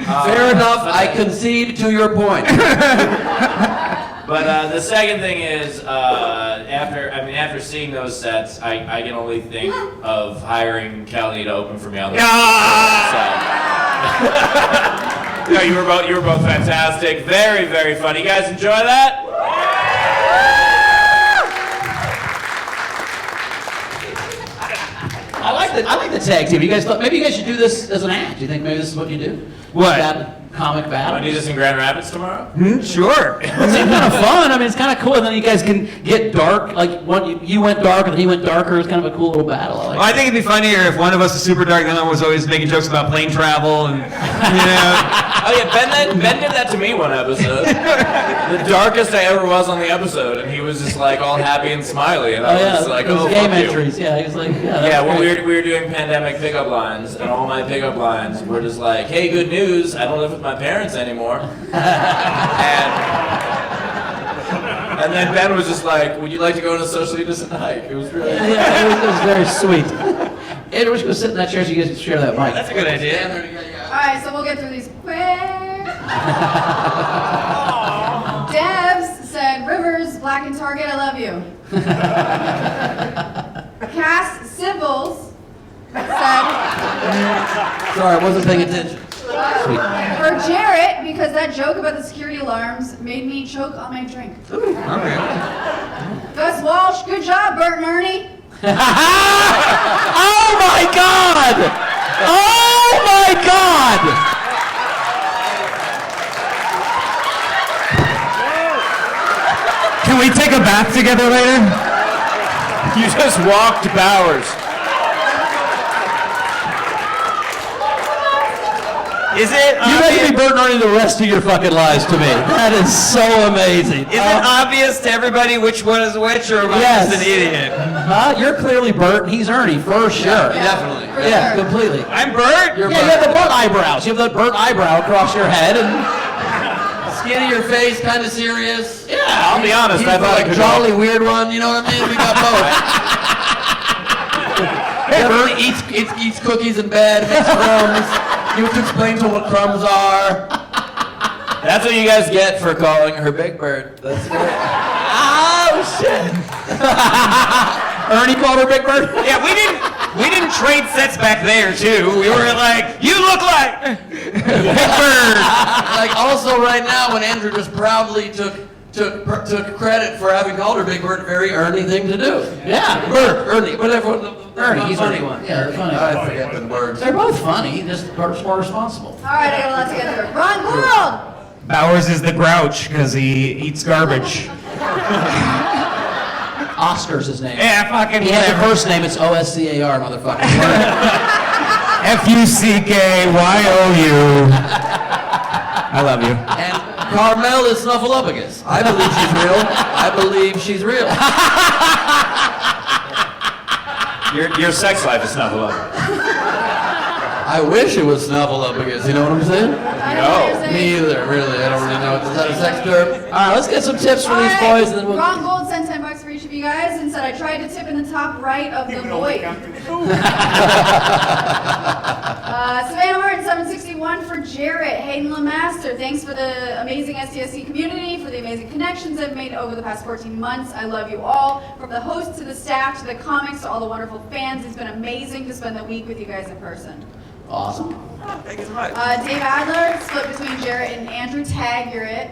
Fair enough, I concede to your point. But the second thing is, after seeing those sets, I can only think of hiring Kelly to open for me on the No, you were both fantastic. Very, very funny. You guys enjoy that? I like the tag team. You guys thought maybe you guys should do this as an act. Do you think maybe this is what you do? What? Comic battle. Want to do this in Grand Rapids tomorrow? Sure. It's kind of fun. I mean, it's kind of cool. And then you guys can get dark. Like you went dark and he went darker. It's kind of a cool little battle. Well, I think it'd be funnier if one of us is super dark, the other one was always making jokes about plane travel and, you know. Oh yeah, Ben did that to me one episode. The darkest I ever was on the episode, and he was just like all happy and smiley, and I was like, those oh, game fuck you. entries. Yeah, he was like, Yeah, well, we were doing pandemic pickup lines, and all my pickup lines were just like, hey, good news, I don't live with my parents anymore. And then Ben was just like, would you like to go on a socially distant hike? It was really Yeah, it was very sweet. Andrew, we're just going to sit in that chair so you guys can share that mic. That's a good idea. Alright, so we'll get through these quick. Debs said, Rivers, Black and Target, I love you. Cass Sibbles said, Sorry, I wasn't paying attention. for Jarret, because that joke about the security alarms made me choke on my drink. Okay. Gus Walsh, good job, Bert and Ernie. Oh my God! Oh my God! Can we take a bath together later? You just walked Bowers. Is it You guys be Bert and Ernie the rest of your fucking lives to me. That is so amazing. Is it obvious to everybody which one is which, or am I Yes. just an idiot? You're clearly Bert and he's Ernie, for sure. Definitely. For Yeah, sure. completely. I'm Bert. Yeah, you have the Bert eyebrows. You have the Bert eyebrow across your head, and Skin of your face, kind of serious. yeah, I'll be honest, He's I thought I like could jolly weird one, you know what I mean? We got both. Definitely eats cookies in bed, makes crumbs. You have to explain to him what crumbs are. That's what you guys get for calling her Big Bird. That's great. Oh shit! Ernie called her Big Bird. Yeah, we didn't trade sets back there too. We were like, you look like Big Bird. Like also right now when Andrew just proudly took credit for having called her Big Bird, very Ernie thing to do. Yeah, Bird, Ernie, whatever. Ernie, he's funny Ernie. one. Yeah, they're funny. I forget the words. They're both funny, just Bert's more responsible. Alright, I got a lot together. Ron Gould! Bowers is the grouch because he eats garbage. Oscar's his name. Yeah, fucking He has a whatever. first name, it's OSCAR, motherfucker. Fuckyu. I love you. And Carmel is Snuffleupagus. I believe she's real. I believe she's real. Your sex life is snuffleupagus. I wish it was snuffleupagus, you know what I'm saying? I don't know what you're saying. Me either, really. I don't really know. Is that a sex term? All right, let's get some tips from these boys. And then we'll... Ron Gold sent $10 for each of you guys and said I tried to tip in the top right of the void. Savannah Martin, 761 for Jarret. Hayden LeMaster, thanks for the amazing SDSC community, for the amazing connections I've made over the past 14 months. I love you all. From the host to the staff to the comics to all the wonderful fans, it's been amazing to spend the week with you guys in person. Awesome. Thank you so much. Dave Adler, split between Jarret and Andrew. Tag, you're it.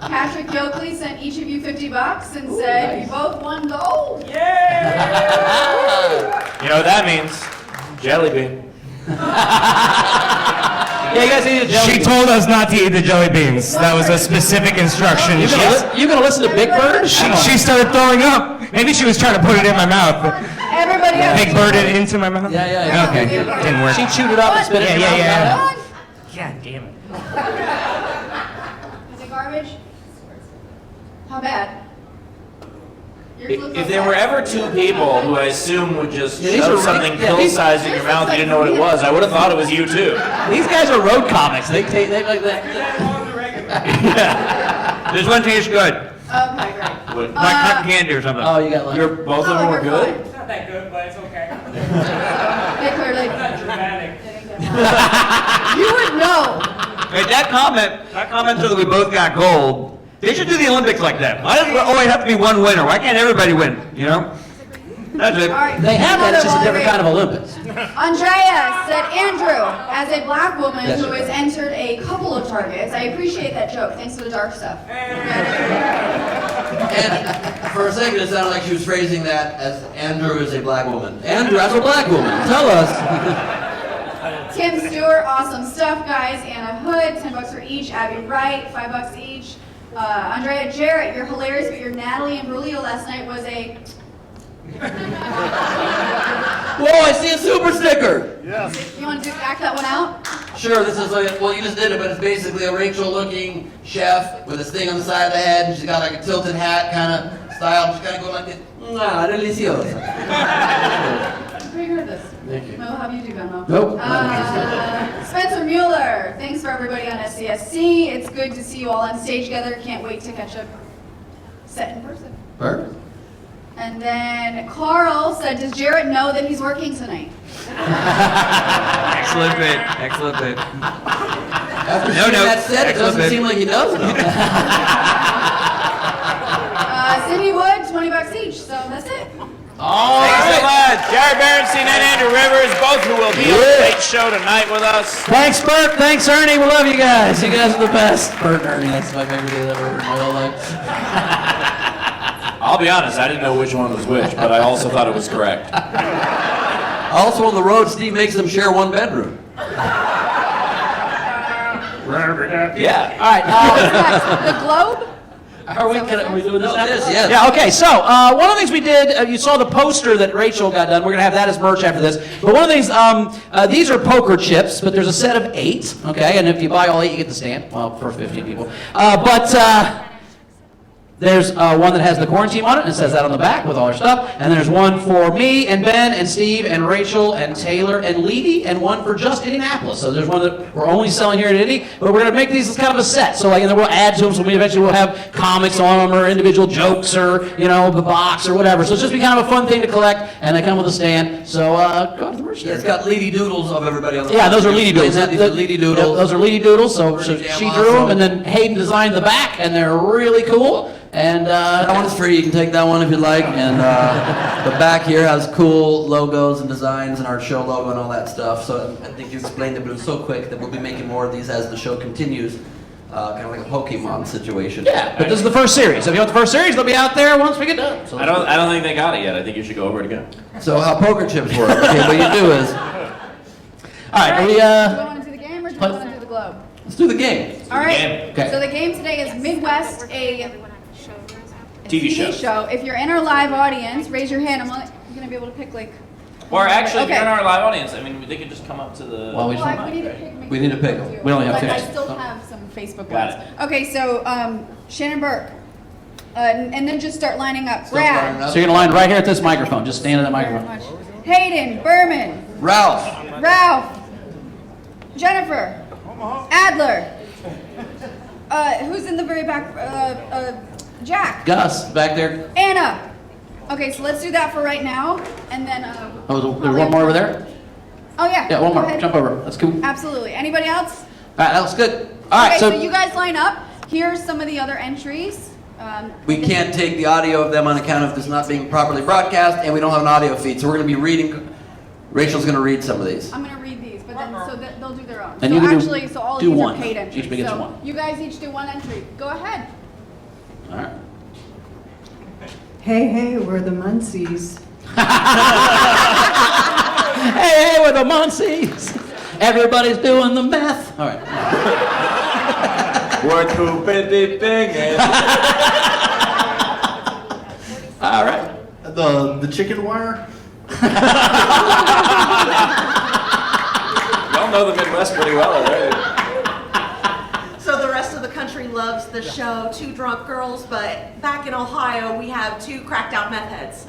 Patrick Yoakley sent each of you $50 and said you both won gold. You know what that means? Jelly bean. Yeah, you guys need a jelly She told us not to eat the jelly beans. That was a specific instruction. You gonna listen to Big Bird? She started throwing up. Maybe she was trying to put it in my mouth. Everybody has Big Bird it into my mouth? Yeah. Okay, didn't work. She chewed it up and spit it in her mouth. Yeah. God damn it. Is it garbage? How bad? If there were ever two people who I assume would just Yeah, these shove are something ridiculous. Yeah, these- pill-sized in your mouth, you didn't know what it was, I would have thought it was you too. These guys are road comics. They like that. This one tastes good. Okay, great. What- Like cotton candy or something. Oh, you got like. Both of them were good? It's not that good, but it's okay. They clearly. Not dramatic. You would know. Hey, that comment so that we both got gold. They should do the Olympics like that. Why does it always have to be one winner? Why can't everybody win? You know? That's it. All right. They have that. It's just a Another different kind of Olympics. Andrea said, Andrew, as a black woman who has entered a couple of targets, I appreciate that joke. Thanks for the dark stuff. And for a second, it sounded like she was phrasing that as Andrew is a black woman. Andrew as a black woman. Tell us. Tim Stewart, awesome stuff, guys. Anna Hood, $10 for each. Abby Wright, $5 each. Andrea Jarret, you're hilarious, but your Natalie and Rulio last night was a... Whoa, I see a super sticker. You want to act that one out? Sure, this is like, well, you just did it, but it's basically a Rachel-looking chef with this thing on the side of the head, and she's got like a tilted hat kind of style. She's kind of going like this. Deliciosa. I'm pretty good at this. Thank you. Mo, how do you do, Venmo? Nope. Spencer Mueller, thanks for everybody on SDSC. It's good to see you all on stage together. Can't wait to catch up set in person. Perfect. And then Carl said, does Jarret know that he's working tonight? Excellent bit. Excellent bit. After No, seeing no. that set, it Excellent doesn't bit. seem like he does know. Cindy Wood, $20 each. So that's it. All Thanks so right. much. Jarret Berenstein and Andrew Rivers, both who will be on the late show tonight with us. Thanks, Bert. Thanks, Ernie. We love you guys. You guys are the best. Bert and Ernie, that's my favorite day ever in my whole life. I'll be honest, I didn't know which one was which, but I also thought it was correct. Also on the road, Steve makes them share one bedroom. Yeah. All right. The Globe? Are we doing this now? Yes. Yeah, okay. So, one of the things we did, you saw the poster that Rachel got done. We're going to have that as merch after this. But one of the things, these are poker chips, but there's a set of 8, okay? And if you buy all 8, you get the stand. Well, for 15 people. There's one that has the quarantine on it, and it says that on the back with all our stuff. And there's one for me and Ben and Steve and Rachel and Taylor and Leedy, and one for just Indianapolis. So there's one that we're only selling here in Indy, but we're going to make these as kind of a set. So like, and then we'll add to them, so we eventually will have comics on them or individual jokes or, you know, the box or whatever. So it's just be kind of a fun thing to collect, and they come with a stand. So go to the merch stand. It's got Leedy Doodles of everybody on the Yeah, those are Leedy Doodles. These are Leedy Doodles. Yep, those are Leedy Doodles. So Pretty she damn drew them, awesome. and then Hayden designed the back, and they're really cool. And That one's free. You can take that one if you'd like. And the back here has cool logos and designs and our show logo and all that stuff. So I think you explained it, but it was so quick that we'll be making more of these as the show continues. Kind of like a Pokemon situation. yeah, but this is the first series. If you want the first series, they'll be out there once we get done. So I don't think they got it yet. I think you should go over it again. So how poker chips work? Okay, what you do is all right, are we, Do you want to do the game or do you want to do the Globe? let's do the game. All right. game. Okay. So the game today is Midwest, a TV show. show. If you're in our live audience, raise your hand. I'm gonna be able to pick like. Or actually, if Okay. you're in our live audience, I mean, they could just come up to the. Well, we Well, we need to pick. We need to pick. We only have But I 50. still have some Facebook Got ones. Okay, so Shannon Burke. And then just start lining up. Start lining Brad. up. So you're gonna line right here at this microphone. Just stand at that Very microphone. much. Hayden, Berman, Ralph. Ralph, Jennifer, Adler. Who's in the very back? Jack. Gus, back there. Anna. Okay, so let's do that for right now, and then. Oh, there's one more over there? Oh yeah. Yeah, one go more. ahead. Jump over. That's cool. Absolutely. Anybody else? All right, that looks good. All right, Okay, so so you guys line up. Here's some of the other entries. We can't take the audio of them on account of this not being properly broadcast, and we don't have an audio feed, so we're going to be reading. Rachel's going to read some of these. I'm gonna read these, but then so that they'll do their own. And so you can do- actually, so all of do these one. are paid entries. Each begins so one. You guys each do one entry. Go ahead. all right. Hey, we're the Muncies. Hey, we're the Muncies. Everybody's doing the math. All right. We're too busy singing. All right. The chicken wire? Y'all know the Midwest pretty well already. So the rest of the country loves the show Two Drunk Girls, but back in Ohio, we have two cracked out meth heads.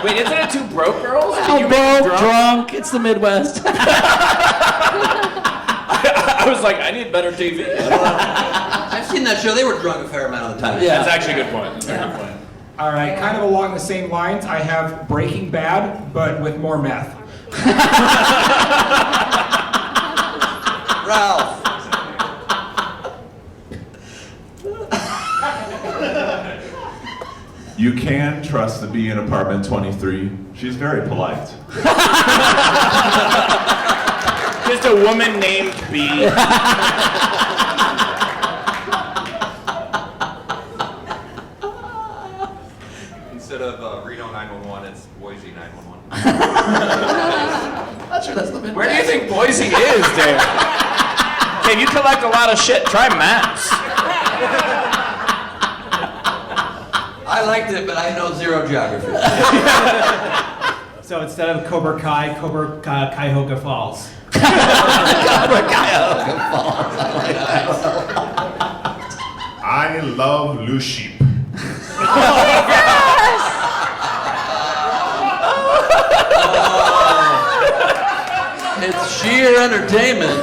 Wait, isn't it Two Broke Girls? Did you Elbow, make it drunk. It's the Midwest. I was like, I need better TV. I've seen that show. They were drunk a fair amount of the time. Yeah. That's actually a good point. That's a good point. All right, kind of along the same lines, I have Breaking Bad, but with more meth. Ralph. You can trust the bee in apartment 23. She's very polite. Just a woman named B. Instead of Reno 911, it's Boise 911. That's the Midwest. Where do you think Boise is, Dave? Dave, you collect a lot of shit. Try maps. I liked it, but I know zero geography. So instead of Cobra Kai, Cobra Cuyahoga Falls. I love loose sheep. It's sheer entertainment.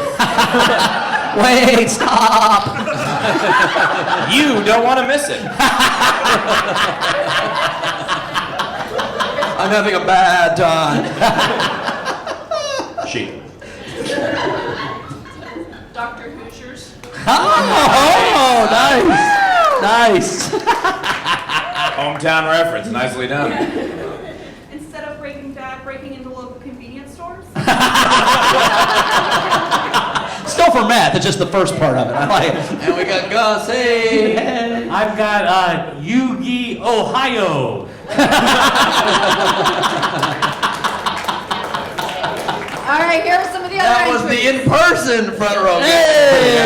Wait, stop. You don't want to miss it. I'm having a bad time. Sheep. Dr. Hoosiers. Oh, nice. Hometown reference. Nicely done. Instead of Breaking Bad, breaking into local convenience stores. Still for math. It's just the first part of it. I like it. And we got Gus. Hey. I've got Yugi, Ohio. All right, here are some of the other That was entries. the in-person front row. Hey.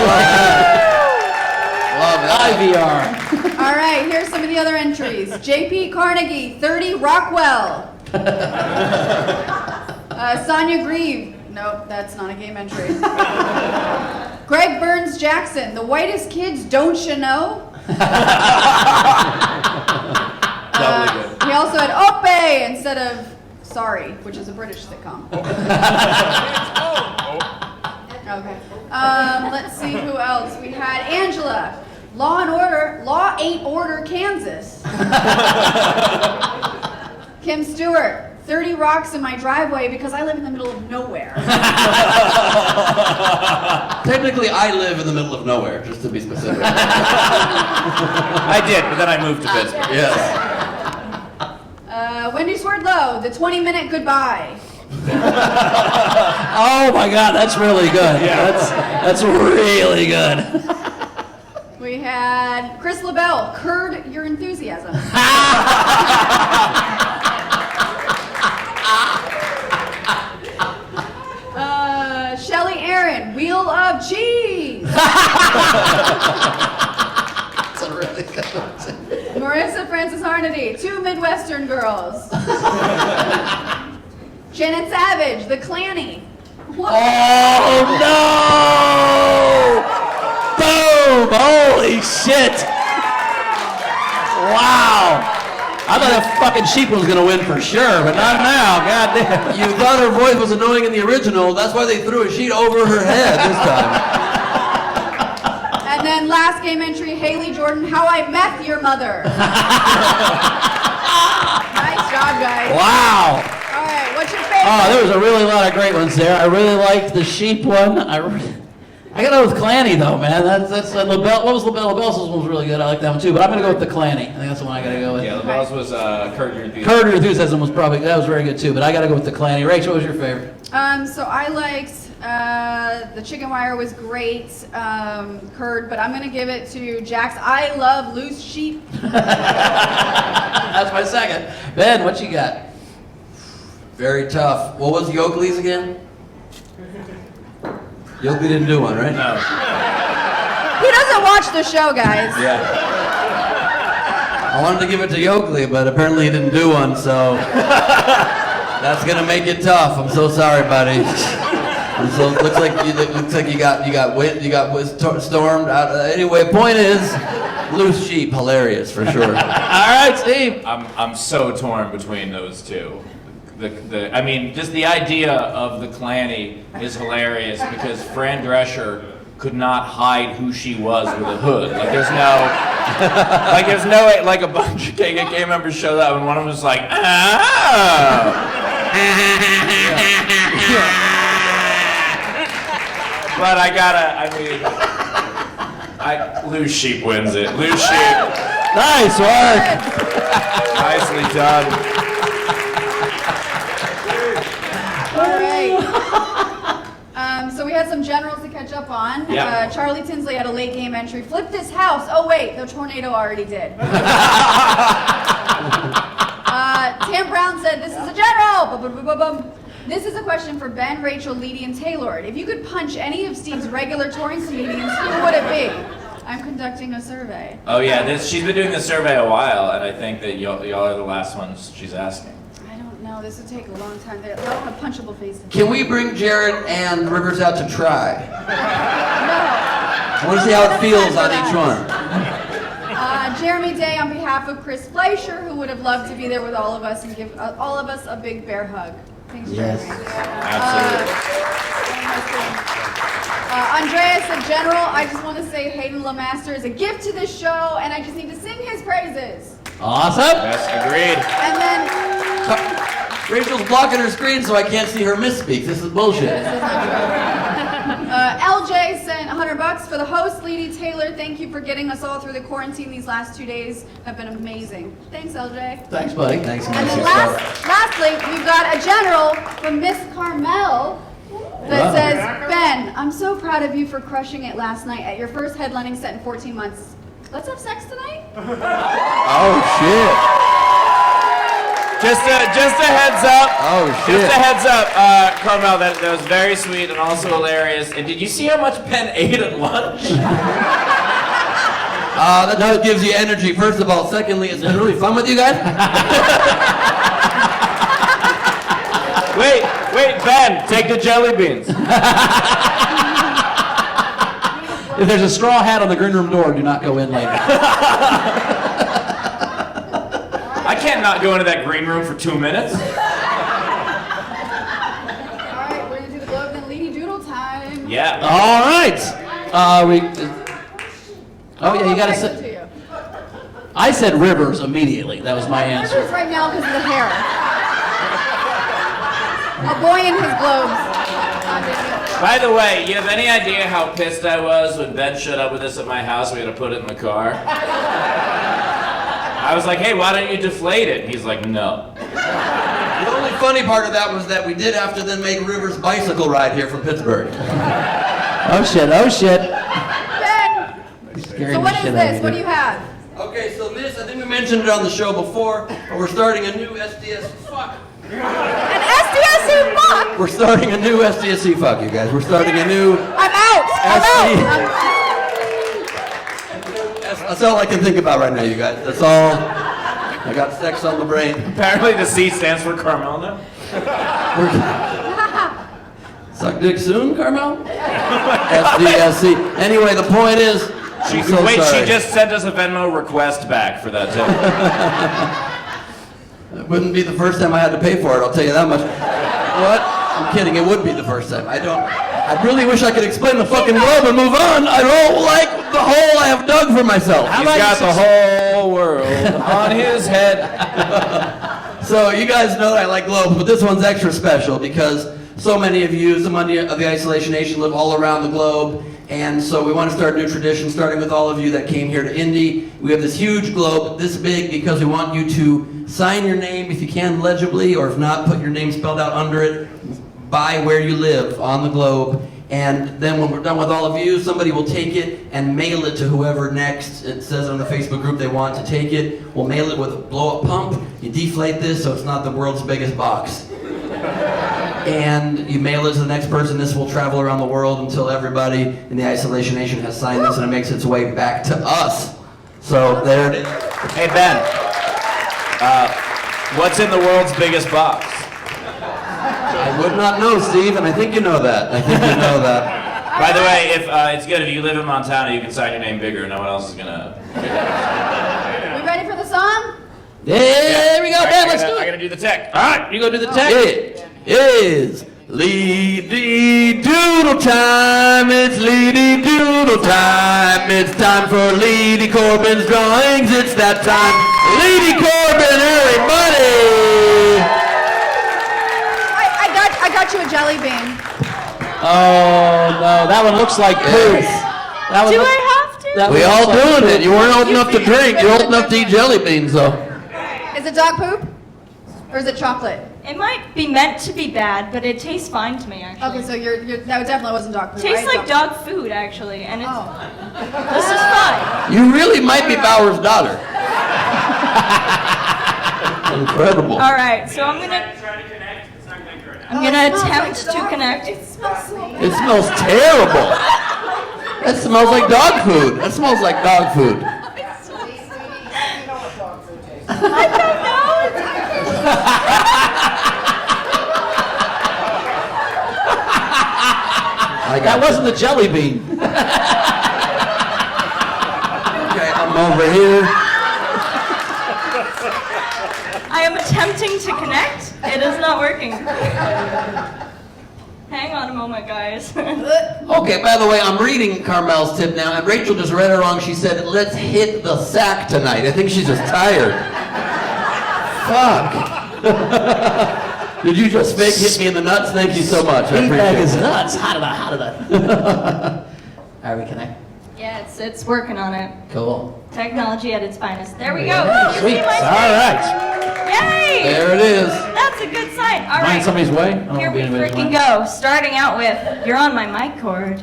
Love that. IVR. All right, here's some of the other entries. J.P. Carnegie, 30 Rockwell. Sonia Grieve. Nope, that's not a game entry. Greg Burns Jackson, the whitest kids, don't you know? He also had Ope instead of Sorry, which is a British sitcom. Okay. Let's see who else. We had Angela, Law Ain't Order, Kansas. Kim Stewart, 30 rocks in my driveway because I live in the middle of nowhere. Technically, I live in the middle of nowhere, just to be specific. I did, but then I moved to Pittsburgh. Yes. Wendy Swerdlow, the 20-minute goodbye. Oh my God, that's really good. Yeah. That's really good. We had Chris LaBelle, curd your enthusiasm. Shelly Aaron, wheel of cheese. That's a really good one. Marissa Francis Harnedy, two Midwestern girls. Shannon Savage, the Clanny. What? Oh no! Boom! Holy shit! Wow. I thought that fucking sheep was gonna win for sure, but not now. God damn. You thought her voice was annoying in the original. That's why they threw a sheet over her head this time. And then last game entry, Haley Jordan, How I Met Your Mother. Nice job, guys. Wow. All right, what's your favorite? Oh, there was a really lot of great ones there. I really liked the sheep one. I gotta go with Clanny though, man. That's LaBelle. What was LaBelle? LaBelle's one was really good. I like that one too. But I'm gonna go with the Clanny. I think that's the one I gotta go with. Yeah, LaBelle's was Curb Your Enthusiasm. Curb Your Enthusiasm was probably very good too. But I gotta go with the Clanny. Rachel, what was your favorite? So I liked the chicken wire was great, curd, but I'm gonna give it to Jack's I Love Loose Sheep. That's my second. Ben, what you got? Very tough. What was Yoakley's again? Yoakley didn't do one, right? No. He doesn't watch the show, guys. Yeah. I wanted to give it to Yoakley, but apparently he didn't do one, so that's gonna make it tough. I'm so sorry, buddy. And so it looks like you got stormed out. Anyway, point is, loose sheep, hilarious for sure. All right, Steve. I'm so torn between those two. I mean, just the idea of the Clanny is hilarious because Fran Drescher could not hide who she was with a hood. Like there's no way, like a bunch of KKK members showed up and one of them was like, oh. But Loose Sheep wins it. Loose Sheep. Nice work. Nicely done. All right. So we had some generals to catch up on. Yeah. Charlie Tinsley had a late game entry. Flip this house. Oh wait, the tornado already did. Tam Brown said, "This is a general." Bum. This is a question for Ben, Rachel, Leedy, and Taylor. If you could punch any of Steve's regular touring comedians, who would it be? I'm conducting a survey. Oh yeah, she's been doing this survey a while, and I think that y'all are the last ones she's asking. I don't know. This would take a long time. They don't have punchable faces. Can we bring Jarret and Rivers out to try? No. I want to see how it feels on each one. Jeremy Day on behalf of Chris Fleischer, who would have loved to be there with all of us and give all of us a big bear hug. Thanks, Jeremy. Absolutely. Andrea said, General, I just want to say Hayden LeMaster is a gift to this show, and I just need to sing his praises. Awesome. Yes, agreed. And then... Rachel's blocking her screen so I can't see her misspeak. This is bullshit. This is not true. LJ sent $100 for the host, Leedy Taylor. Thank you for getting us all through the quarantine. These last 2 days have been amazing. Thanks, LJ. Thanks, buddy. Thanks, And then lastly, we've got a general from Miss Carmel that says, Ben, I'm so proud of you for crushing it last night at your first headlining set in 14 months. Let's have sex tonight? Oh, shit. Just a heads up. Oh, shit. Just a heads up, Carmel, that was very sweet and also hilarious. And did you see how much Ben ate at lunch? That just gives you energy, first of all. Secondly, it's been really fun with you guys. Wait, Ben, take the jelly beans. If there's a straw hat on the green room door, do not go in later. I can't not go into that green room for 2 minutes. All right, we're going to do the Globe and Leedy Doodle time. Yeah. All right. Oh yeah, you gotta say. say. I said Rivers immediately. That was my answer. Rivers right now because of the hair. A boy in his globes. By the way, you have any idea how pissed I was when Ben showed up with us at my house? We had to put it in the car. I was like, hey, why don't you deflate it? And he's like, no. The only funny part of that was that we did have to then make Rivers' bicycle ride here from Pittsburgh. Oh shit, oh shit. Ben! So what is this? What do you have? Okay, so this, I think we mentioned it on the show before, but we're starting a new SDS fuck. An SDSC fuck? We're starting a new SDSC fuck, you guys. We're starting a new... I'm out! I'm out! That's all I can think about right now, you guys. That's all. I got sex on the brain. Apparently the C stands for Carmel now. Suck dick soon, Carmel? SDSC. Anyway, the point is, She just sent us a Venmo request back for that tip. It wouldn't be the first time I had to pay for it, I'll tell you that much. What? I'm kidding, it would be the first time. I really wish I could explain the fucking globe and move on. I don't like the hole I have dug for myself. He's got the whole world on his head. So you guys know that I like globes, but this one's extra special because so many of you, so many of the Isolation Nation live all around the globe. And so we want to start a new tradition, starting with all of you that came here to Indy. We have this huge globe, this big, because we want you to sign your name, if you can, legibly, or if not, put your name spelled out under it, by where you live on the globe. And then when we're done with all of you, somebody will take it and mail it to whoever next. It says on the Facebook group they want to take it. We'll mail it with a blow-up pump. You deflate this so it's not the world's biggest box. And you mail it to the next person. This will travel around the world until everybody in the Isolation Nation has signed this, and it makes its way back to us. So there it is. Hey, Ben. What's in the world's biggest box? I would not know, Steve, and I think you know that. By the way, if it's good if you live in Montana, you can sign your name bigger. No one else is gonna. We ready for the song? There we go, Ben, let's do I it. gotta do the tech. All right, you go do the tech. It is Leedy Doodle time. It's Leedy Doodle time. It's time for Leedy Corbin's drawings. It's that time. Leedy Corbin, everybody. I got you a jelly bean. Oh no, that one looks like poop. That one Do looks- I have to? that one We looks all like doing poop. it. You weren't old enough to drink. You're old enough to eat jelly beans, though. Is it dog poop? Or is it chocolate? It might be meant to be bad, but it tastes fine to me, actually. Okay, so that definitely wasn't dog poop. Tastes right? like dog food, actually, and it's. This is fine. You really might be Bauer's daughter. Incredible. All right, so I'm gonna attempt to connect. It smells so bad. It smells terrible. That smells like dog food. That smells like dog food. I don't know. That wasn't the jelly bean. Okay, I'm over here. I am attempting to connect. It is not working. Hang on a moment, guys. Okay, by the way, I'm reading Carmel's tip now, and Rachel just read it wrong. She said, let's hit the sack tonight. I think she's just tired. Fuck. Did you just fake hit me in the nuts? Thank you so much. I appreciate Feedback is it. nuts. How did that? Are we connect? Yeah, it's working on it. Cool. Technology at its finest. There we go. Yeah, You sweet. see my All right. Yay! There it is. That's a good sign. All Mind right. somebody's way? I don't Here wanna we be anybody's freaking way. go. Starting out with, you're on my mic cord.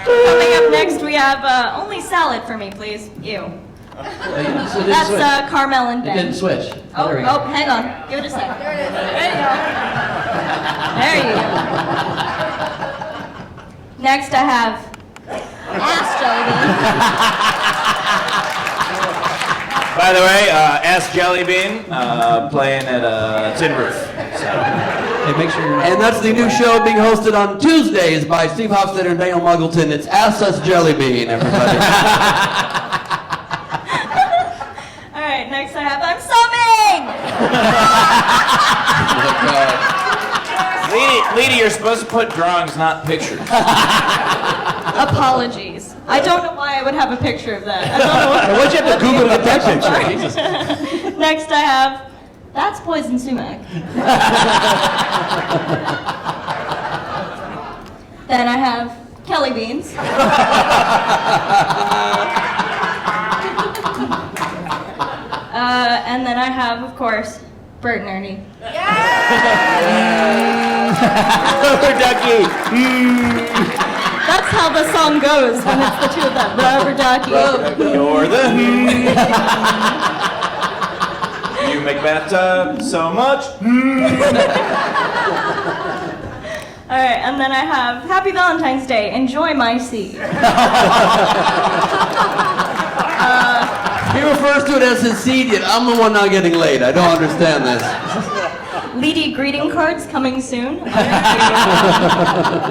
Coming up next, we have only salad for me, please. You. So That's Carmel and It Ben. didn't switch. Oh, there we go. oh, hang on. Give it a sec. There it is. There you go. Next, I have ass jelly By the way, S Jelly Bean playing at Tin Roof. So. Hey, make sure you're. And that's the new show being hosted on Tuesdays by Steve Hofstetter and Daniel Muggleton. It's Ask Us Jelly Bean, everybody. All right, next I have I'm sobbing. Leedy, you're supposed to put drawings, not pictures. Apologies. I don't know why I would have a picture of that. I don't know what. Why'd you have to Google to get that picture? Jesus. Next I have that's poison sumac. Then I have Kelly beans. And then I have, of course, Bert and Ernie. Rubber ducky. That's how the song goes when it's the two of them. Rubber ducky. You're the You make bathtub so much. All right, and then I have Happy Valentine's Day. Enjoy my seed. Here refers to it as his seed, yet I'm the one not getting laid. I don't understand this. Leedy greeting cards coming soon.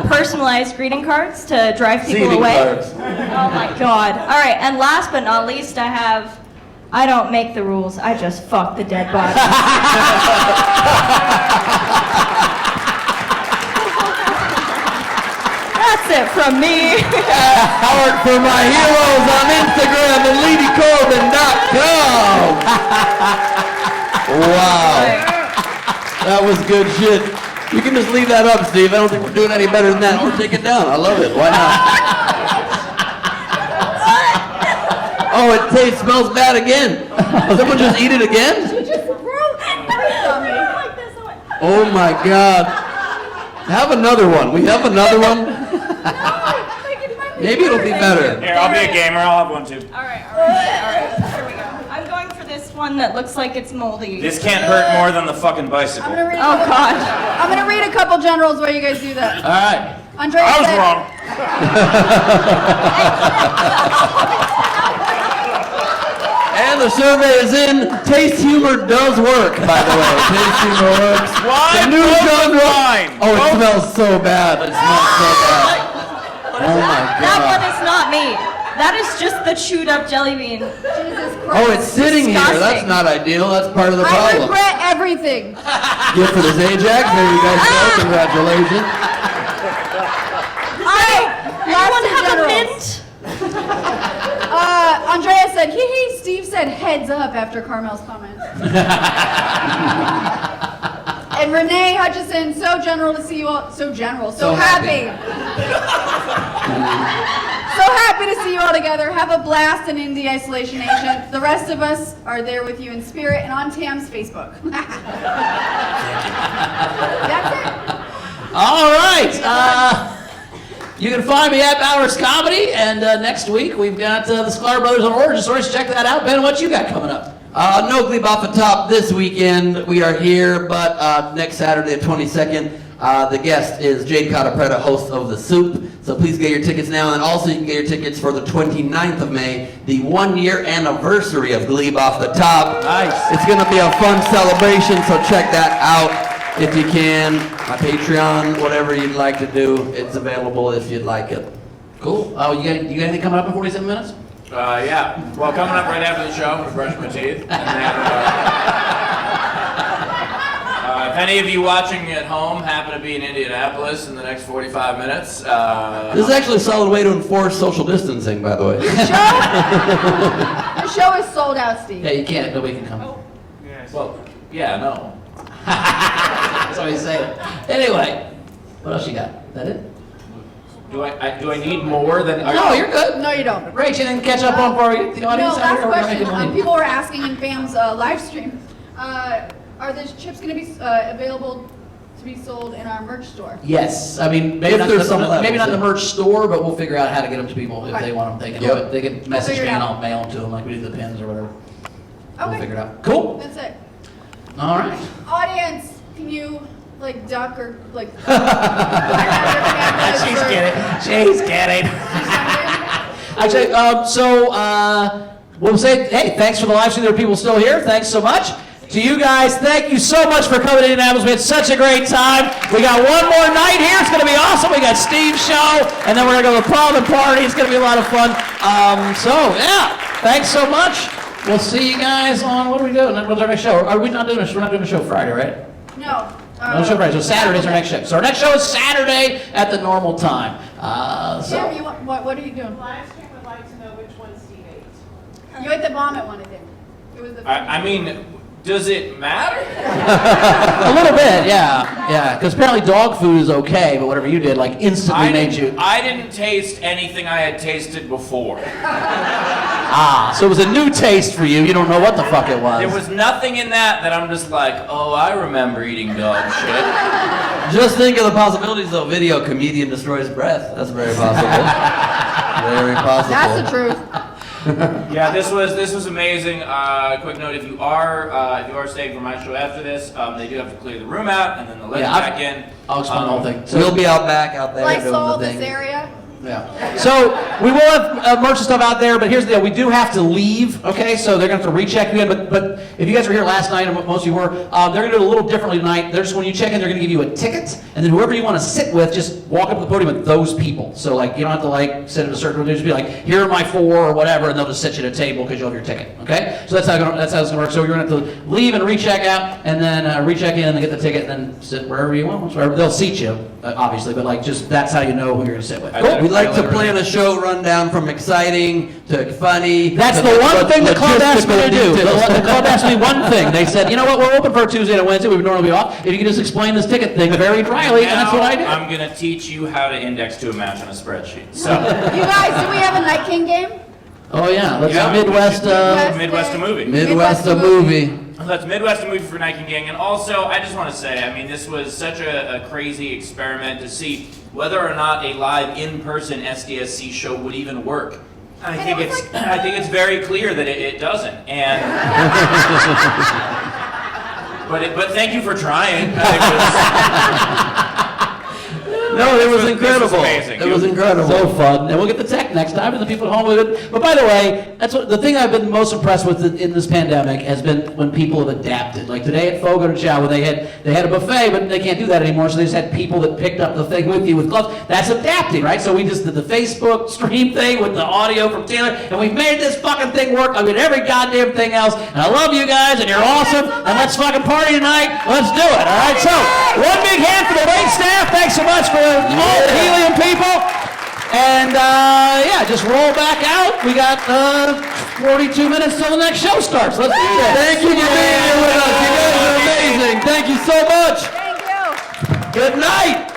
Personalized greeting cards to drive people Seeding away. cards. Oh my god. All right, and last but not least, I don't make the rules. I just fuck the dead body. That's it from me. Art for my heroes on Instagram and LeedyCorbin.com. Wow. That was good shit. You can just leave that up, Steve. I don't think we're doing any better than that. Or take it down. I love it. Why not? Oh, it smells bad again. Someone just eat it again? You just broke Oh my God. Have another one. We have another one? Maybe it'll be better. Here, I'll be a gamer. I'll have one too. All right. Here we go. I'm going for this one that looks like it's moldy. This can't hurt more than the fucking bicycle. I'm gonna read Oh God. I'm gonna read a couple generals while you guys do that. All right. Andrea I was said, wrong. And the survey is in. Taste humor does work, by the way. Taste humor works. Why? The new Both are genre. fine. Oh, it smells so bad. It smells so bad. Oh my That one God. is not me. That is just the chewed up jelly bean. Jesus Christ. Oh, it's sitting here. That's Disgusting. not ideal. That's part of the I problem. regret everything. Gift for this Ajax. There you guys go. Congratulations. Anyone have a generals. mint? Andrea said, hee hee. Steve said, heads up after Carmel's comments. And Renee Hutchison, so general to see you all. So general. So happy. So happy to see you all together. Have a blast in Indie Isolation Nation. The rest of us are there with you in spirit and on Tam's Facebook. That's it. All right. You can find me at Bowers Comedy, and next week we've got the Sklar Brothers on Origin Stories. Check that out. Ben, what you got coming up? No Gleib off the top this weekend. We are here, but next Saturday, the 22nd, the guest is Jade Cottapretta, host of The Soup. So please get your tickets now, and also you can get your tickets for the 29th of May, the 1-year anniversary of Gleib off the top. Nice. It's going to be a fun celebration, so check that out if you can. My Patreon, whatever you'd like to do, it's available if you'd like it. Cool. Oh, you got anything coming up in 47 minutes? Yeah. Well, coming up right after the show, I'm gonna brush my teeth. And then, if any of you watching at home happen to be in Indianapolis in the next 45 minutes, This is actually a solid way to enforce social distancing, by the way. The show is sold out, Steve. Yeah, you can't. Nobody can come. well, yeah, no. That's what he's saying. Anyway, what else you got? Is that it? Do I need more than? No, you're good. No, you don't. Rach, you didn't catch up on before we get the audience No, out last here? Or we're gonna question. make it People were asking in Bam's live stream, are the chips going to be available to be sold in our merch store? Yes, I mean maybe If not, there's some left, maybe not we'll the merch store, but we'll figure out how to get them to people if Okay. they want them. They can Yep. they can message figure me it and out. I'll mail them to them like we do the pins or whatever. We'll Okay. figure it out. Cool. That's it. All right. Audience, can you like duck or like? She's kidding. She's kidding. Actually, we'll say, hey, thanks for the live stream. There are people still here. Thanks so much. To you guys, thank you so much for coming to Indianapolis. We had such a great time. We got one more night here. It's going to be awesome. We got Steve's show, and then we're going to go to the prom and party. It's going to be a lot of fun. Yeah, thanks so much. We'll see you guys on, what are we doing? What's our next show? Are we not doing we're not doing a show Friday, right? No. No show Friday. So Saturday's our next show. So our next show is Saturday at the normal time. Tim, you want, what are you doing? Live stream would like to know which one Steve ate. You ate the vomit one, I think. It was the. I mean, does it matter? A little bit, yeah. Because apparently dog food is okay, but whatever you did, like instantly made you. I didn't taste anything I had tasted before. So it was a new taste for you. You don't know what the fuck it was. There was nothing in that I'm just like, oh, I remember eating dog shit. Just think of the possibilities, though. Video comedian destroys breath. That's very possible. Very possible. That's the truth. Yeah, this was amazing. Quick note: if you are staying for my show after this, they do have to clear the room out and then the lift back in. I'll explain the whole thing. So we'll be out back out there doing Lysol the this thing. area. Yeah. So we will have merch and stuff out there, but here's the deal: we do have to leave. Okay, so they're gonna have to recheck you in. But if you guys were here last night, and most of you were, they're gonna do it a little differently tonight. They're just when you check in, they're gonna give you a ticket, and then whoever you want to sit with, just walk up to the podium with those people. So like you don't have to like sit at a certain. Just be like, here are my 4 or whatever, and they'll just sit you at a table because you have your ticket. Okay, so that's how it's gonna work. So you're gonna have to leave and recheck out, and then recheck in and get the ticket, and then sit wherever you want. Wherever they'll seat you, obviously, but like just that's how you know who you're gonna sit with. Cool. We like to plan a show rundown from exciting to funny. That's the one thing the club asked me to do. The club asked me one thing. They said, you know what, we're open for Tuesday and Wednesday. We would normally be off. If you could just explain this ticket thing very dryly, and that's what I did. I'm going to teach you how to index to a match on a spreadsheet. So. You guys, do we have a Night King game? Oh yeah, let's Midwest a movie. Midwest a movie. Let's Midwest a movie for Night King Gang. And also, I just want to say, I mean, this was such a crazy experiment to see whether or not a live in-person SDSC show would even work. I think it's very clear that it doesn't. And but thank you for trying. No, it was incredible. This was amazing. It was incredible. So fun. And we'll get the tech next time, and the people at home will. But by the way, that's what the thing I've been most impressed with in this pandemic has been when people have adapted. Like today at Fogo de Chao, they had a buffet, but they can't do that anymore, so they just had people that picked up the thing with you with gloves. That's adapting, right? So we just did the Facebook stream thing with the audio from Taylor, and we made this fucking thing work. I mean, every goddamn thing else. And I love you guys, and you're awesome. And let's fucking party tonight. Let's do it. All right. So one big hand for the wait staff. Thanks so much for all the helium people. And yeah, just roll back out. We got 42 minutes till the next show starts. Let's do this. Thank you for being here with us. You guys are amazing. Thank you so much. Thank you. Good night.